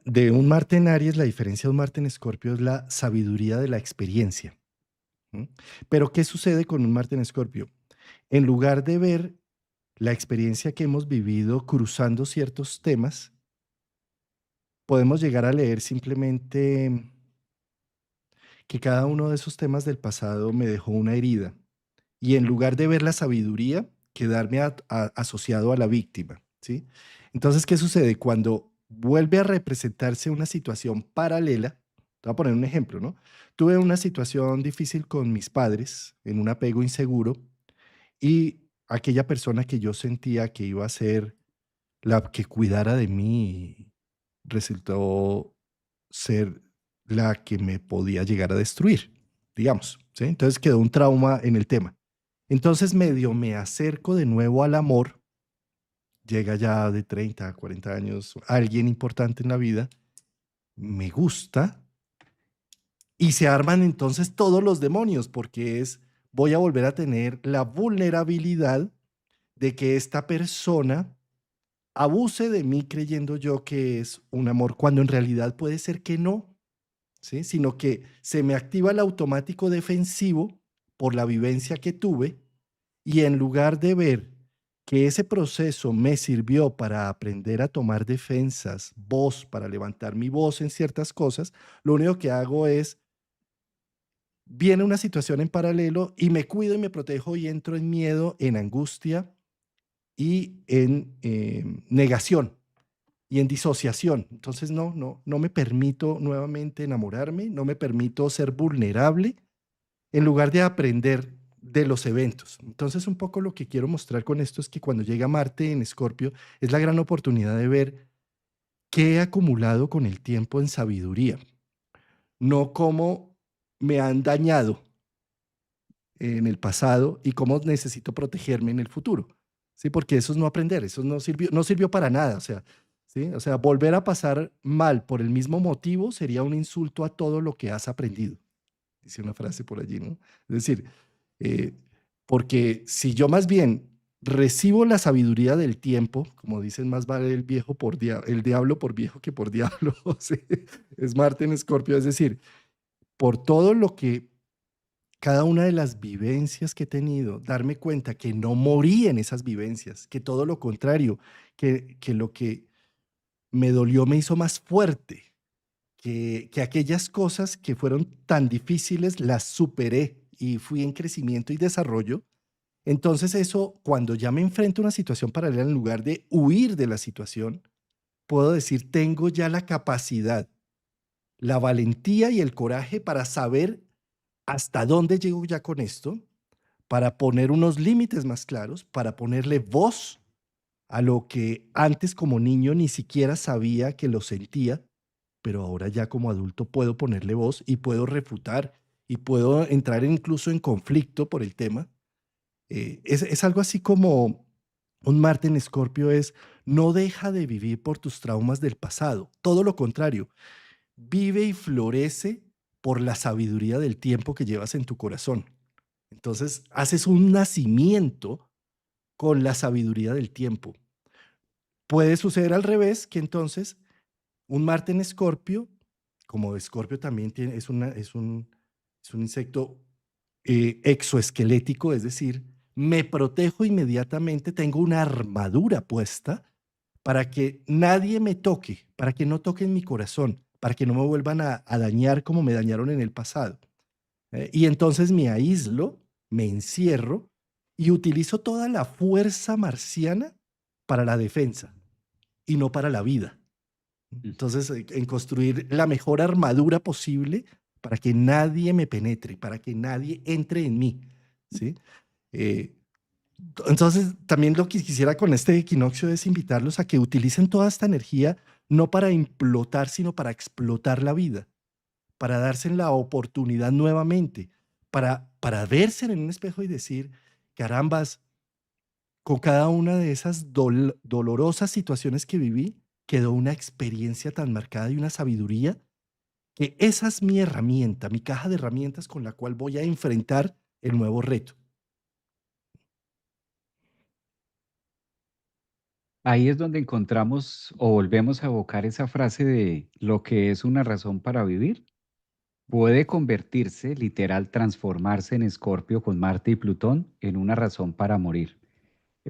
de un Marte en Aries, la diferencia de un Marte en Escorpio es la sabiduría de la experiencia. ¿M? Pero ¿qué sucede con un Marte en Escorpio? En lugar de ver la experiencia que hemos vivido cruzando ciertos temas, podemos llegar a leer simplemente que cada uno de esos temas del pasado me dejó una herida. Y en lugar de ver la sabiduría, quedarme asociado a la víctima, ¿sí? Entonces, ¿qué sucede? Cuando vuelve a representarse una situación paralela, te voy a poner un ejemplo, ¿no? Tuve una situación difícil con mis padres, en un apego inseguro, y aquella persona que yo sentía que iba a ser la que cuidara de mí, resultó ser la que me podía llegar a destruir, digamos, ¿sí? Entonces quedó un trauma en el tema. Entonces medio me acerco de nuevo al amor, llega ya de 30 a 40 años, alguien importante en la vida, me gusta y se arman entonces todos los demonios porque voy a volver a tener la vulnerabilidad de que esta persona abuse de mí creyendo yo que es un amor, cuando en realidad puede ser que no, ¿sí? Sino que se me activa el automático defensivo por la vivencia que tuve y en lugar de ver que ese proceso me sirvió para aprender a tomar defensas, voz, para levantar mi voz en ciertas cosas, lo único que hago es, viene una situación en paralelo y me cuido y me protejo y entro en miedo, en angustia y en negación y en disociación. Entonces no me permito nuevamente enamorarme, no me permito ser vulnerable en lugar de aprender de los eventos. Entonces, un poco lo que quiero mostrar con esto es que cuando llega Marte en Escorpio, es la gran oportunidad de ver qué he acumulado con el tiempo en sabiduría, no cómo me han dañado en el pasado y cómo necesito protegerme en el futuro. Sí, porque eso es no aprender, eso no sirvió para nada, o sea, ¿sí? O sea, volver a pasar mal por el mismo motivo sería un insulto a todo lo que has aprendido. Dice una frase por allí, ¿no? Es decir, eh, porque si yo más bien recibo la sabiduría del tiempo, como dicen, más vale el diablo por viejo que por diablo, ¿sí? Es Marte en Escorpio, es decir, por todo lo que cada una de las vivencias que he tenido, darme cuenta que no morí en esas vivencias, que todo lo contrario, que lo que me dolió, me hizo más fuerte, que aquellas cosas que fueron tan difíciles las superé y fui en crecimiento y desarrollo. Entonces eso, cuando ya me enfrento a una situación paralela, en lugar de huir de la situación, puedo decir, tengo ya la capacidad, la valentía y el coraje para saber hasta dónde llego ya con esto, para poner unos límites más claros, para ponerle voz a lo que antes como niño ni siquiera sabía que lo sentía, pero ahora ya como adulto puedo ponerle voz y puedo refutar y puedo entrar incluso en conflicto por el tema. Es algo así como un Marte en Escorpio es, no deja de vivir por tus traumas del pasado, todo lo contrario, vive y florece por la sabiduría del tiempo que llevas en tu corazón. Entonces, haces un nacimiento con la sabiduría del tiempo. Puede suceder al revés, que entonces un Marte en Escorpio, como Escorpio también tiene, es un insecto exoesquelético, es decir, me protejo inmediatamente, tengo una armadura puesta para que nadie me toque, para que no toquen mi corazón, para que no me vuelvan a dañar como me dañaron en el pasado. Y entonces me aíslo, me encierro y utilizo toda la fuerza marciana para la defensa y no para la vida. Mm. Entonces, en construir la mejor armadura posible para que nadie me penetre, para que nadie entre en mí, ¿sí? Eh, entonces, también lo que quisiera con este equinoccio es invitarlos a que utilicen toda esta energía no para implotar, sino para explotar la vida, para darse la oportunidad nuevamente, para verse en un espejo y decir, carambas, con cada una de esas dolorosas situaciones que viví, quedó una experiencia tan marcada y una sabiduría que esa es mi herramienta, mi caja de herramientas con la cual voy a enfrentar el nuevo reto. Ahí es donde encontramos o volvemos a evocar esa frase de lo que es una razón para vivir. Puede convertirse, literal, transformarse en Escorpio con Marte y Plutón en una razón para morir,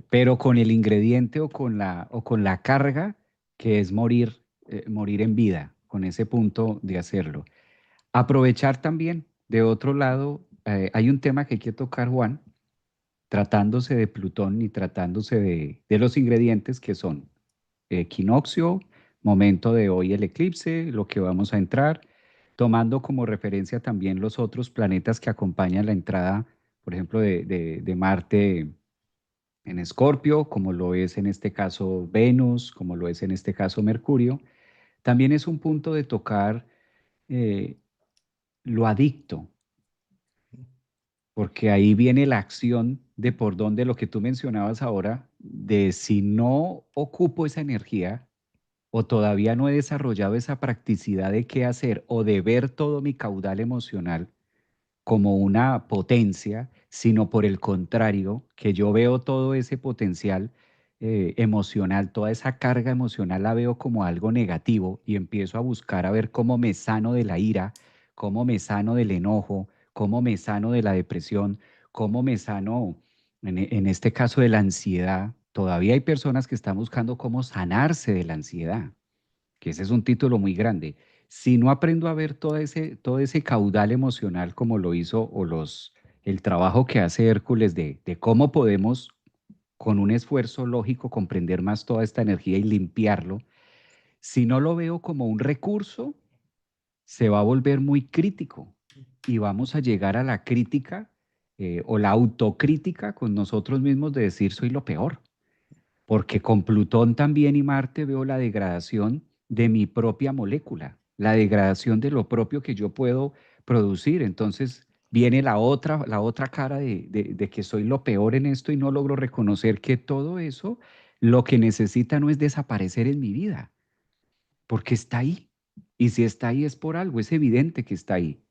pero con el ingrediente o con la carga que es morir, morir en vida, con ese punto de hacerlo. Aprovechar también, de otro lado, hay un tema que hay que tocar, Juan, tratándose de Plutón y tratándose de los ingredientes que son equinoccio, momento de hoy el eclipse, lo que vamos a entrar, tomando como referencia también los otros planetas que acompañan la entrada, por ejemplo, de Marte en Escorpio, como lo es en este caso Venus, como lo es en este caso Mercurio. También es un punto de tocar eh, lo adicto, porque ahí viene la acción de por dónde lo que tú mencionabas ahora, de si no ocupo esa energía o todavía no he desarrollado esa practicidad de qué hacer o de ver todo mi caudal emocional como una potencia, sino por el contrario, que yo veo todo ese potencial emocional, toda esa carga emocional la veo como algo negativo y empiezo a buscar a ver cómo me sano de la ira, cómo me sano del enojo, cómo me sano de la depresión, cómo me sano, en este caso, de la ansiedad. Todavía hay personas que están buscando cómo sanarse de la ansiedad, que ese es un título muy grande. Si no aprendo a ver todo ese caudal emocional como lo hizo el trabajo que hace Hércules de cómo podemos con un esfuerzo lógico comprender más toda esta energía y limpiarlo, si no lo veo como un recurso, se va a volver muy crítico y vamos a llegar a la crítica o la autocrítica con nosotros mismos de decir soy lo peor, porque con Plutón también y Marte veo la degradación de mi propia molécula, la degradación de lo propio que yo puedo producir. Entonces viene la otra cara de que soy lo peor en esto y no logro reconocer que todo eso lo que necesita no es desaparecer en mi vida, porque está ahí. Y si está ahí es por algo, es evidente que está ahí.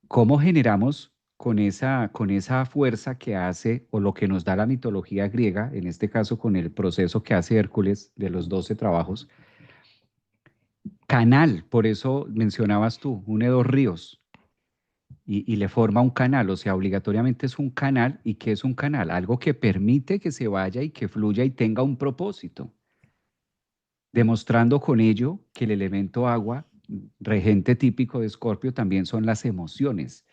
¿Cómo generamos con esa fuerza que hace o lo que nos da la mitología griega, en este caso con el proceso que hace Hércules de los 12 trabajos? Canal, por eso mencionabas tú, une dos ríos y le forma un canal, o sea, obligatoriamente es un canal. ¿Y qué es un canal? Algo que permite que se vaya y que fluya y tenga un propósito. demostrando con ello que el elemento agua, regente típico de Escorpio, también son las emociones.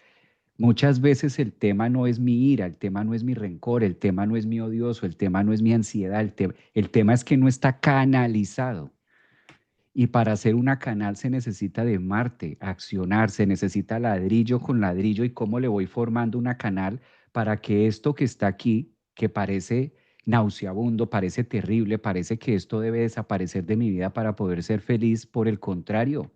Muchas veces el tema no es mi ira, el tema no es mi rencor, el tema no es mi odioso, el tema no es mi ansiedad, el tema es que no está canalizado. Y para hacer una canal se necesita de Marte, accionar, se necesita ladrillo con ladrillo y cómo le voy formando una canal para que esto que está aquí, que parece nauseabundo, parece terrible, parece que esto debe desaparecer de mi vida para poder ser feliz, por el contrario,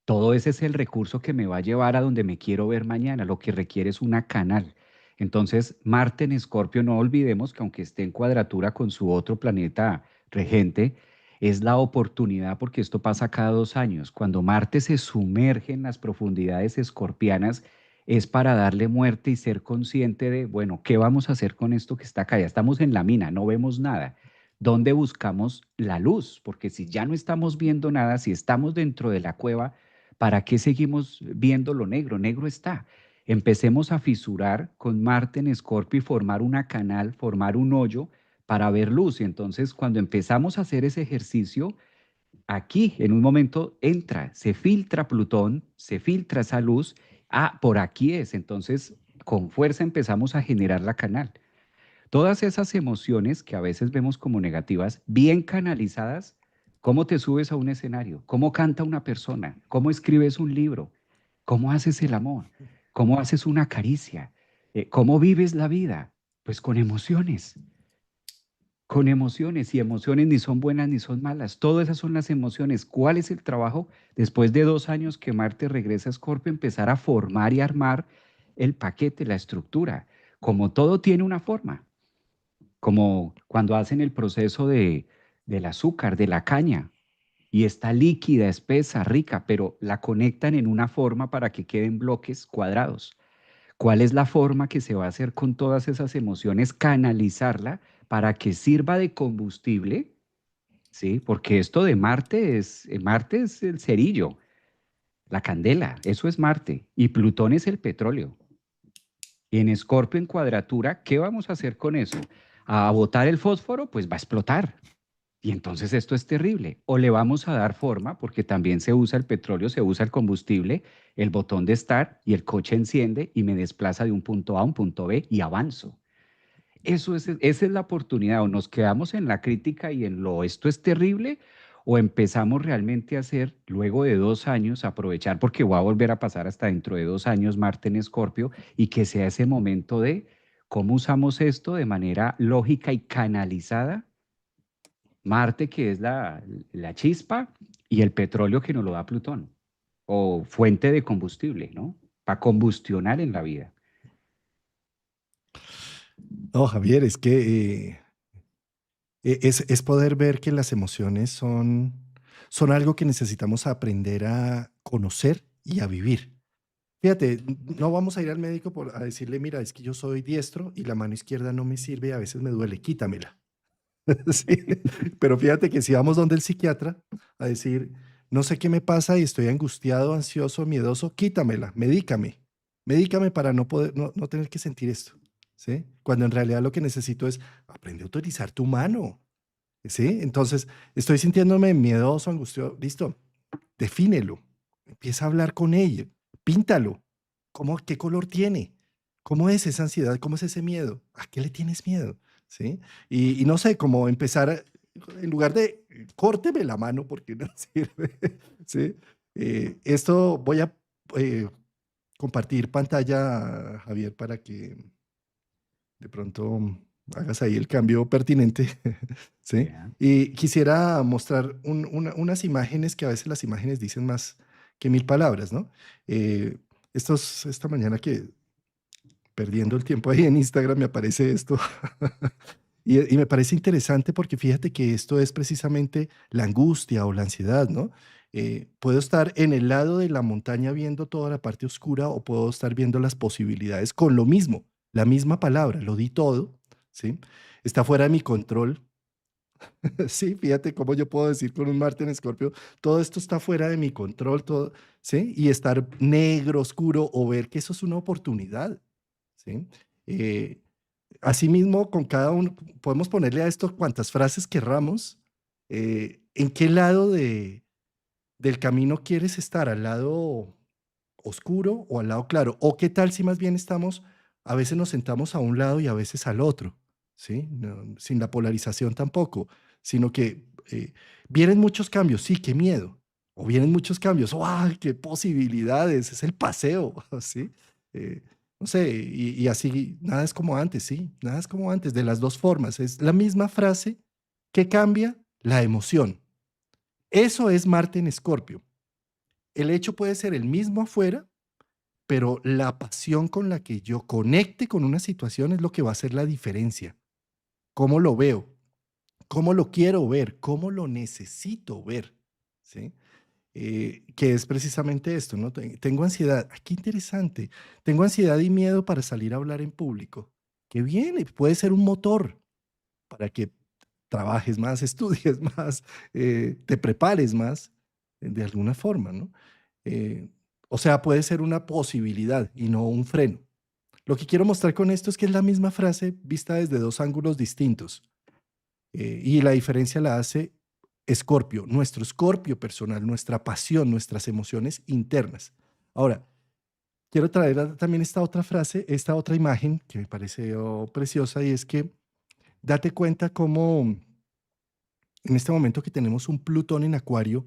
todo ese es el recurso que me va a llevar a donde me quiero ver mañana. Lo que requiere es una canal. Entonces, Marte en Escorpio, no olvidemos que aunque esté en cuadratura con su otro planeta regente, es la oportunidad porque esto pasa cada 2 años. Cuando Marte se sumerge en las profundidades escorpianas, es para darle muerte y ser consciente de, bueno, ¿qué vamos a hacer con esto que está acá? Ya estamos en la mina, no vemos nada. ¿Dónde buscamos la luz? Porque si ya no estamos viendo nada, si estamos dentro de la cueva, ¿para qué seguimos viendo lo negro? Negro está. Empecemos a fisurar con Marte en Escorpio y formar una canal, formar un hoyo para ver luz. Y entonces cuando empezamos a hacer ese ejercicio, aquí en un momento entra, se filtra Plutón, se filtra esa luz. Ah, por aquí es. Entonces con fuerza empezamos a generar la canal. Todas esas emociones que a veces vemos como negativas, bien canalizadas, ¿cómo te subes a un escenario? ¿Cómo canta una persona? ¿Cómo escribes un libro? ¿Cómo haces el amor? ¿Cómo haces una caricia? ¿Cómo vives la vida? Pues con emociones, y emociones ni son buenas ni son malas. Todas esas son las emociones. ¿Cuál es el trabajo? Después de 2 años que Marte regresa a Escorpio, empezar a formar y armar el paquete, la estructura. Como todo tiene una forma, como cuando hacen el proceso del azúcar, de la caña, y está líquida, espesa, rica, pero la conectan en una forma para que queden bloques cuadrados. ¿Cuál es la forma que se va a hacer con todas esas emociones? Canalizarla para que sirva de combustible, ¿sí? Porque esto de Marte es el cerillo, la candela, eso es Marte, y Plutón es el petróleo. Y en Escorpio en cuadratura, ¿qué vamos a hacer con eso? ¿A botar el fósforo? Pues va a explotar. Y entonces esto es terrible. O le vamos a dar forma, porque también se usa el petróleo, se usa el combustible, el botón de start y el coche enciende y me desplaza de un punto A a un punto B y avanzo. Esa es la oportunidad. O nos quedamos en la crítica y en lo esto es terrible, o empezamos realmente a hacer, luego de 2 años, aprovechar, porque va a volver a pasar hasta dentro de 2 años Marte en Escorpio, y que sea ese momento de cómo usamos esto de manera lógica y canalizada. Marte, que es la chispa, y el petróleo que nos lo da Plutón, o fuente de combustible, ¿no? Para combustionar en la vida. No, Javier, es que es poder ver que las emociones son algo que necesitamos aprender a conocer y a vivir. Fíjate, no vamos a ir al médico a decirle, mira, es que yo soy diestro y la mano izquierda no me sirve y a veces me duele, quítamela. Sí, pero fíjate que si vamos donde el psiquiatra a decir, no sé qué me pasa y estoy angustiado, ansioso, miedoso, quítamela, medícame para no poder, no tener que sentir esto, ¿sí? Cuando en realidad lo que necesito es aprender a utilizar tu mano, ¿sí? Entonces, estoy sintiéndome miedoso, angustioso, listo, defínelo, empieza a hablar con ella, píntalo, qué color tiene? ¿Cómo es esa ansiedad? ¿Cómo es ese miedo? ¿A qué le tienes miedo? ¿Sí? Y no sé, cómo empezar, en lugar de córteme la mano porque no sirve, ¿sí? Esto voy a eh, compartir pantalla, Javier, para que de pronto hagas ahí el cambio pertinente, ¿sí? Yeah. Y quisiera mostrar unas imágenes que a veces las imágenes dicen más que mil palabras, ¿no? Eh, esta mañana que perdiendo el tiempo ahí en Instagram me aparece esto y me parece interesante porque fíjate que esto es precisamente la angustia o la ansiedad, ¿no? Puedo estar en el lado de la montaña viendo toda la parte oscura o puedo estar viendo las posibilidades con lo mismo, la misma palabra, lo di todo, ¿sí? Está fuera de mi control. Sí, fíjate cómo yo puedo decir con un Marte en Escorpio, todo esto está fuera de mi control, todo, ¿sí? Y estar negro, oscuro o ver que eso es una oportunidad, ¿sí? Asimismo, con cada uno, podemos ponerle a esto cuantas frases querramos, ¿En qué lado del camino quieres estar? ¿Al lado oscuro o al lado claro? ¿O qué tal si más bien estamos, a veces nos sentamos a un lado y a veces al otro? ¿Sí? Sin la polarización tampoco, sino que vienen muchos cambios, sí, qué miedo. O vienen muchos cambios, ¡ay, qué posibilidades! Es el paseo, ¿sí? Eh, no sé, y así, nada es como antes, sí, nada es como antes, de las dos formas. Es la misma frase que cambia la emoción. Eso es Marte en Escorpio. El hecho puede ser el mismo afuera, pero la pasión con la que yo conecte con una situación es lo que va a hacer la diferencia. ¿Cómo lo veo? ¿Cómo lo quiero ver? ¿Cómo lo necesito ver? ¿Sí? Que es precisamente esto, ¿no? Tengo ansiedad. Ah, qué interesante. Tengo ansiedad y miedo para salir a hablar en público. Qué bien, puede ser un motor para que trabajes más, estudies más, te prepares más, de alguna forma, ¿no? Eh, o sea, puede ser una posibilidad y no un freno. Lo que quiero mostrar con esto es que es la misma frase vista desde dos ángulos distintos. Y la diferencia la hace Escorpio, nuestro Escorpio personal, nuestra pasión, nuestras emociones internas. Ahora, quiero traer también esta otra frase, esta otra imagen que me pareció preciosa y es que date cuenta cómo en este momento que tenemos un Plutón en Acuario,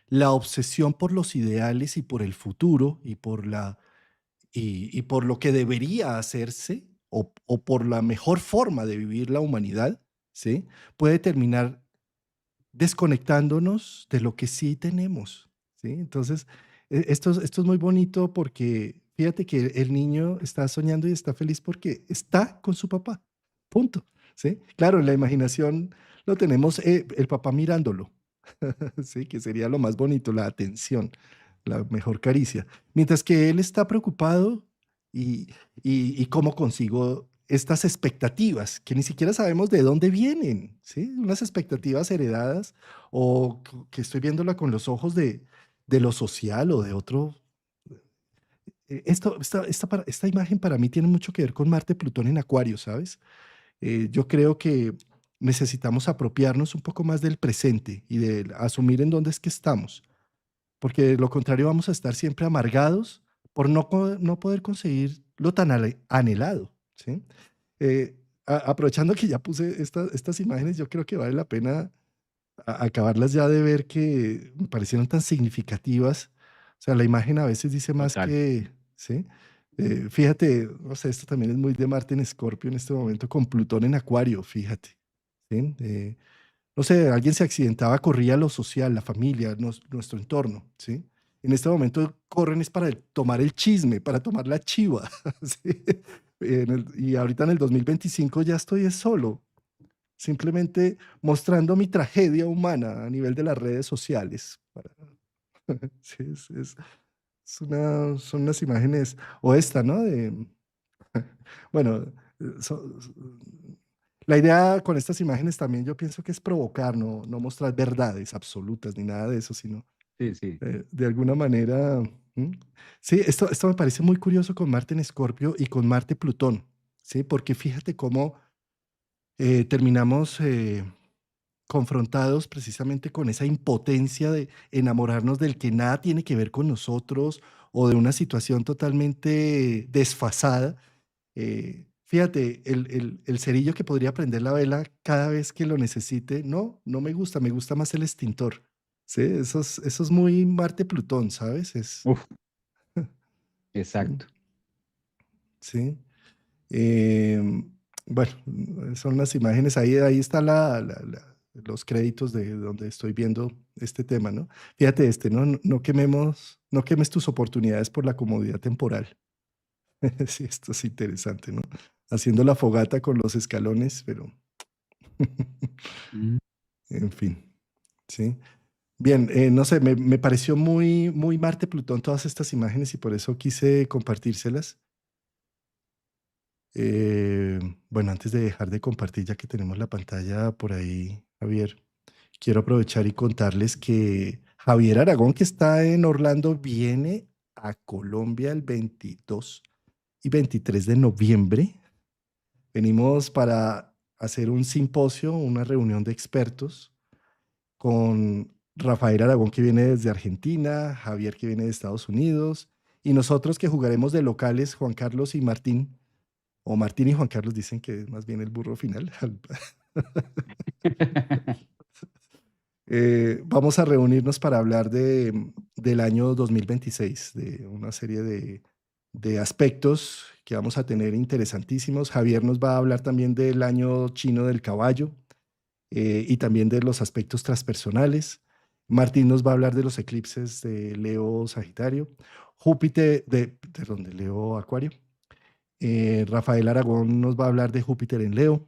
la obsesión por los ideales y por el futuro y por lo que debería hacerse o por la mejor forma de vivir la humanidad, ¿sí? Puede terminar desconectándonos de lo que sí tenemos, ¿sí? Entonces, esto es muy bonito porque fíjate que el niño está soñando y está feliz porque está con su papá, punto, ¿sí? Claro, en la imaginación lo tenemos el papá mirándolo, ¿sí? Que sería lo más bonito, la atención, la mejor caricia. Mientras que él está preocupado y, y cómo consigo estas expectativas que ni siquiera sabemos de dónde vienen, ¿sí? Unas expectativas heredadas o que estoy viéndola con los ojos de lo social o de otro. Esta imagen para mí tiene mucho que ver con Marte, Plutón en Acuario, ¿sabes? Yo creo que necesitamos apropiarnos un poco más del presente y de asumir en dónde es que estamos, porque de lo contrario vamos a estar siempre amargados por no poder conseguir lo tan anhelado, ¿sí? Aprovechando que ya puse estas imágenes, yo creo que vale la pena acabarlas ya de ver que me parecieron tan significativas. O sea, la imagen a veces dice más Total. que, ¿sí? Fíjate, no sé, esto también es muy de Marte en Escorpio en este momento con Plutón en Acuario, fíjate, ¿sí? No sé, alguien se accidentaba, corría lo social, la familia, nuestro entorno, ¿sí? En este momento corren es para tomar el chisme, para tomar la chiva, ¿sí? Y ahorita en el 2025 ya estoy es solo, simplemente mostrando mi tragedia humana a nivel de las redes sociales. Sí, son unas imágenes, o esta, ¿no? Bueno, la idea con estas imágenes también yo pienso que es provocar, no mostrar verdades absolutas ni nada de eso, sino Sí, sí. de alguna manera. ¿Mm? Sí, esto me parece muy curioso con Marte en Escorpio y con Marte Plutón, ¿sí? Porque fíjate cómo terminamos confrontados precisamente con esa impotencia de enamorarnos del que nada tiene que ver con nosotros o de una situación totalmente desfasada. Fíjate, el cerillo que podría prender la vela cada vez que lo necesite, no me gusta más el extintor. Sí, eso es muy Marte-Plutón, ¿sabes? Uf, Sí, exacto. sí. Em, bueno, son las imágenes, ahí está los créditos de donde estoy viendo este tema, ¿no? Fíjate ¿no? No quemes tus oportunidades por la comodidad temporal. Sí, esto es interesante, ¿no? Haciendo la fogata con los escalones, pero Mm. en fin, ¿sí? Bien, no sé, me pareció muy Marte Plutón todas estas imágenes y por eso quise compartírselas. Eh, bueno, antes de dejar de compartir, ya que tenemos la pantalla por ahí, Javier, quiero aprovechar y contarles que Javier Aragón, que está en Orlando, viene a Colombia el 22 y 23 de noviembre. Venimos para hacer un simposio, una reunión de expertos con Rafael Aragón que viene desde Argentina, Javier que viene de Estados Unidos, y nosotros que jugaremos de locales, Juan Carlos y Martín, o Martín y Juan Carlos dicen que es más bien el burro final. Vamos a reunirnos para hablar del año 2026, de una serie de aspectos que vamos a tener interesantísimos. Javier nos va a hablar también del año chino del caballo, y también de los aspectos transpersonales. Martín nos va a hablar de los eclipses de Leo Sagitario, Júpiter, perdón, de Leo Acuario. Rafael Aragón nos va a hablar de Júpiter en Leo.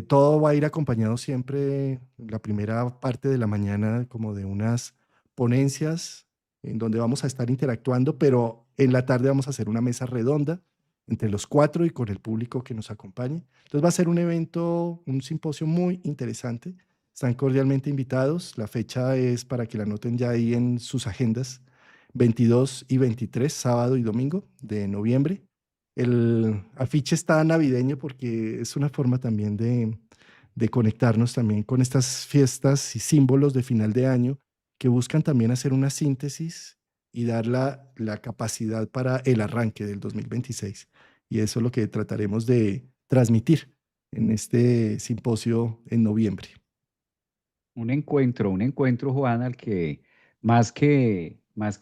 Todo va a ir acompañado siempre, la primera parte de la mañana, como de unas ponencias en donde vamos a estar interactuando, pero en la tarde vamos a hacer una mesa redonda entre los cuatro y con el público que nos acompañe. Entonces va a ser un evento, un simposio muy interesante. Están cordialmente invitados. La fecha es para que la anoten ya ahí en sus agendas, 22 y 23, sábado y domingo de noviembre. El afiche está navideño porque es una forma también de conectarnos también con estas fiestas y símbolos de final de año que buscan también hacer una síntesis y dar la capacidad para el arranque del 2026. Y eso es lo que trataremos de transmitir en este simposio en noviembre. Un encuentro, Juan, al que más que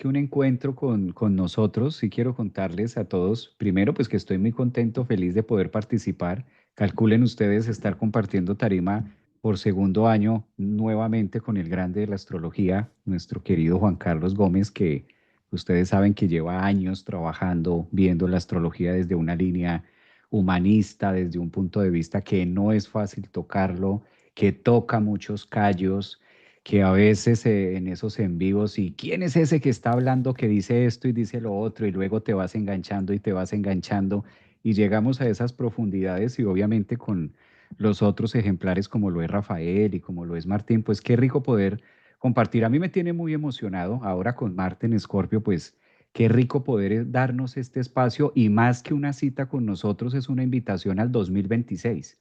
un encuentro con nosotros, sí quiero contarles a todos, primero, pues que estoy muy contento, feliz de poder participar. Calculen ustedes estar compartiendo tarima por segundo año nuevamente con el grande de la astrología, nuestro querido Juan Carlos Gómez, que ustedes saben que lleva años trabajando, viendo la astrología desde una línea humanista, desde un punto de vista que no es fácil tocarlo, que toca muchos callos, que a veces en esos en vivos, y quién es ese que está hablando que dice esto y dice lo otro, y luego te vas enganchando y te vas enganchando, y llegamos a esas profundidades y obviamente con los otros ejemplares como lo es Rafael y como lo es Martín, pues qué rico poder compartir. A mí me tiene muy emocionado ahora con Marte en Escorpio, pues qué rico poder darnos este espacio y más que una cita con nosotros es una invitación al 2026.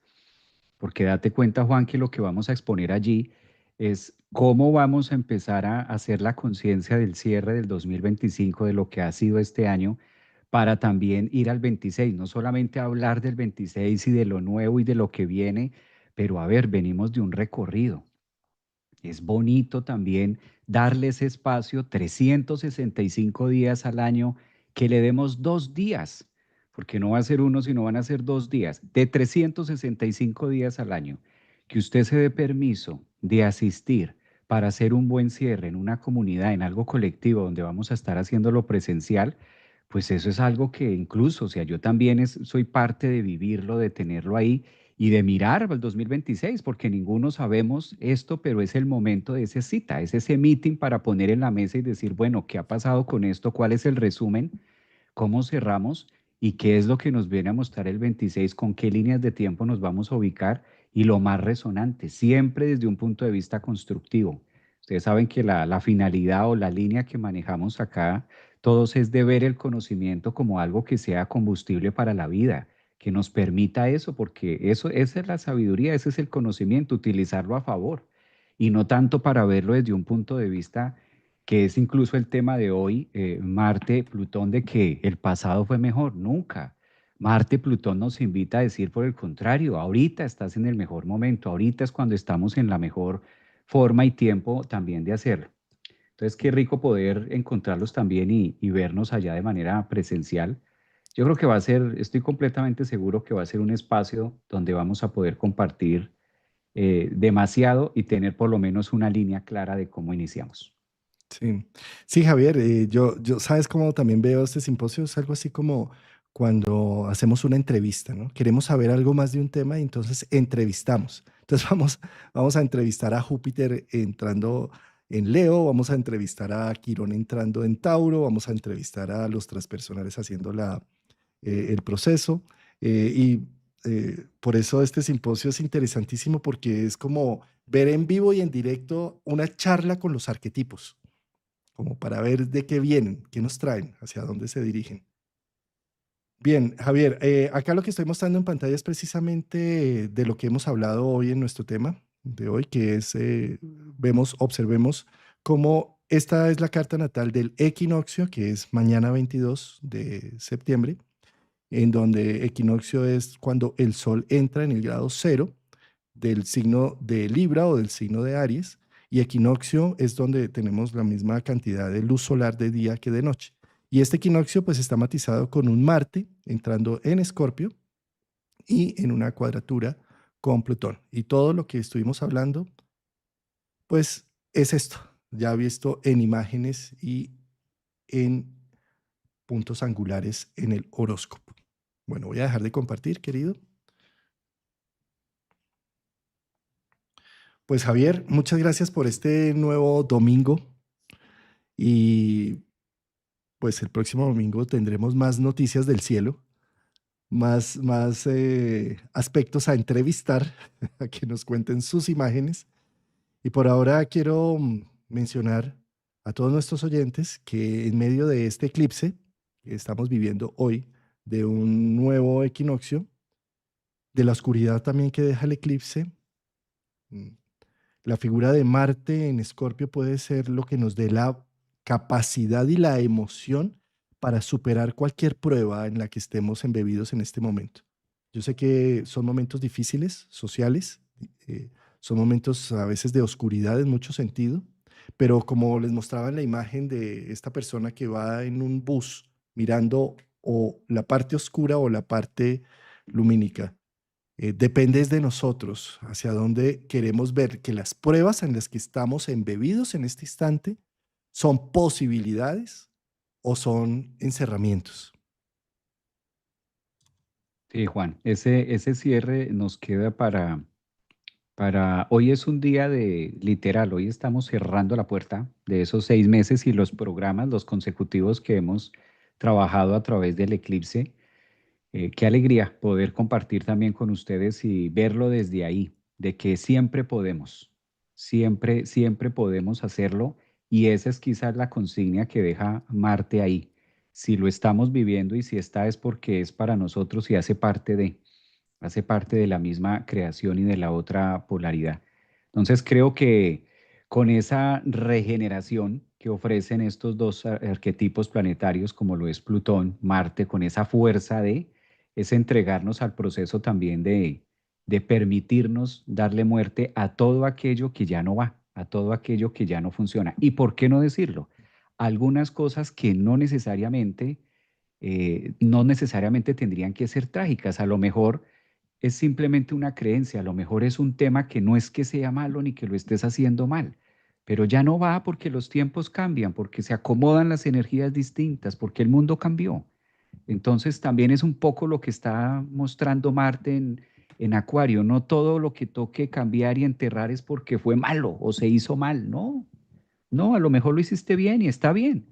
Porque date cuenta, Juan, que lo que vamos a exponer allí es cómo vamos a empezar a hacer la conciencia del cierre del 2025, de lo que ha sido este año, para también ir al 26, no solamente hablar del 26 y de lo nuevo y de lo que viene, pero a ver, venimos de un recorrido. Es bonito también darle ese espacio 365 días al año, que le demos 2 días, porque no va a ser uno, sino van a ser 2 días, de 365 días al año, que usted se dé permiso de asistir para hacer un buen cierre en una comunidad, en algo colectivo donde vamos a estar haciéndolo presencial, pues eso es algo que incluso, o sea, yo también soy parte de vivirlo, de tenerlo ahí y de mirar al 2026, porque ninguno sabemos esto, pero es el momento de esa cita, es ese meeting para poner en la mesa y decir, bueno, ¿qué ha pasado con esto? ¿Cuál es el resumen? ¿Cómo cerramos? ¿Y qué es lo que nos viene a mostrar el 26? ¿Con qué líneas de tiempo nos vamos a ubicar? Y lo más resonante, siempre desde un punto de vista constructivo. Ustedes saben que la finalidad o la línea que manejamos acá, todos es de ver el conocimiento como algo que sea combustible para la vida, que nos permita eso, porque eso, esa es la sabiduría, ese es el conocimiento, utilizarlo a favor y no tanto para verlo desde un punto de vista que es incluso el tema de hoy, Marte, Plutón, de que el pasado fue mejor, nunca. Marte, Plutón nos invita a decir por el contrario, ahorita estás en el mejor momento, ahorita es cuando estamos en la mejor forma y tiempo también de hacerlo. Entonces, qué rico poder encontrarlos también y vernos allá de manera presencial. Yo creo que va a ser, estoy completamente seguro que va a ser un espacio donde vamos a poder compartir demasiado y tener por lo menos una línea clara de cómo iniciamos. Sí, sí, Javier, ¿sabes cómo también veo este simposio? Es algo así como cuando hacemos una entrevista, ¿no? Queremos saber algo más de un tema y entonces entrevistamos. Entonces vamos a entrevistar a Júpiter entrando en Leo, vamos a entrevistar a Quirón entrando en Tauro, vamos a entrevistar a los transpersonales haciendo el proceso. Por eso este simposio es interesantísimo porque es como ver en vivo y en directo una charla con los arquetipos como para ver de qué vienen, qué nos traen, hacia dónde se dirigen. Bien, Javier, acá lo que estoy mostrando en pantalla es precisamente de lo que hemos hablado hoy en nuestro tema de hoy, que es, observemos cómo esta es la carta natal del equinoccio, que es mañana 22 de septiembre, en donde equinoccio es cuando el sol entra en el grado cero del signo de Libra o del signo de Aries, y equinoccio es donde tenemos la misma cantidad de luz solar de día que de noche. Y este equinoccio pues está matizado con un Marte entrando en Escorpio y en una cuadratura con Plutón. Y todo lo que estuvimos hablando, pues es esto, ya visto en imágenes y en puntos angulares en el horóscopo. Bueno, voy a dejar de compartir, querido. Pues Javier, muchas gracias por este nuevo domingo y pues el próximo domingo tendremos más noticias del cielo, más aspectos a entrevistar, a que nos cuenten sus imágenes. Y por ahora quiero mencionar a todos nuestros oyentes que en medio de este eclipse que estamos viviendo hoy, de un nuevo equinoccio, de la oscuridad también que deja el eclipse, mm, la figura de Marte en Escorpio puede ser lo que nos dé la capacidad y la emoción para superar cualquier prueba en la que estemos embebidos en este momento. Yo sé que son momentos difíciles, sociales, eh, son momentos a veces de oscuridad en mucho sentido, pero como les mostraba en la imagen de esta persona que va en un bus mirando o la parte oscura o la parte lumínica, depende de nosotros hacia dónde queremos ver que las pruebas en las que estamos embebidos en este instante son posibilidades o son encerramientos. Sí, Juan, ese cierre nos queda hoy es un día de, literal, hoy estamos cerrando la puerta de esos 6 meses y los programas, los consecutivos que hemos trabajado a través del eclipse. Qué alegría poder compartir también con ustedes y verlo desde ahí, de que siempre podemos, siempre, siempre podemos hacerlo. Y esa es quizás la consigna que deja Marte ahí. Si lo estamos viviendo y si está es porque es para nosotros y hace parte de la misma creación y de la otra polaridad. Entonces creo que con esa regeneración que ofrecen estos dos arquetipos planetarios, como lo es Plutón, Marte, con esa fuerza es entregarnos al proceso también de permitirnos darle muerte a todo aquello que ya no va, a todo aquello que ya no funciona. ¿Y por qué no decirlo? Algunas cosas que no necesariamente tendrían que ser trágicas. A lo mejor es simplemente una creencia, a lo mejor es un tema que no es que sea malo ni que lo estés haciendo mal, pero ya no va porque los tiempos cambian, porque se acomodan las energías distintas, porque el mundo cambió. Entonces también es un poco lo que está mostrando Marte en Acuario. No todo lo que toque cambiar y enterrar es porque fue malo o se hizo mal, no. No, a lo mejor lo hiciste bien y está bien,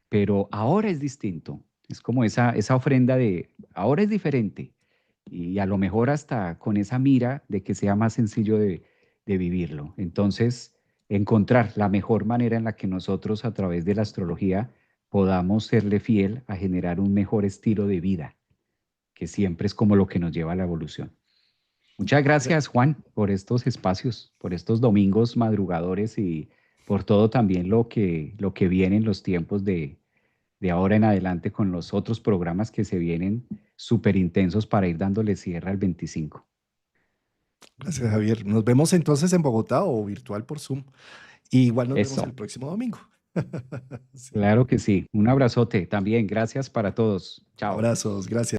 pero ahora es distinto. Es como esa ofrenda de, ahora es diferente. Y a lo mejor hasta con esa mira de que sea más sencillo de vivirlo. Entonces, encontrar la mejor manera en la que nosotros a través de la astrología podamos serle fiel a generar un mejor estilo de vida, que siempre es como lo que nos lleva a la evolución. Muchas Gra- gracias, Juan, por estos espacios, por estos domingos madrugadores y por todo también lo que viene en los tiempos de ahora en adelante con los otros programas que se vienen súper intensos para ir dándole cierre al 25. Gracias, Javier. Nos vemos entonces en Bogotá o virtual por Zoom. Y igual nos vemos el Eso, próximo domingo. Sí. claro que sí. Un abrazote también. Gracias para todos. Chao. Abrazos, gracias.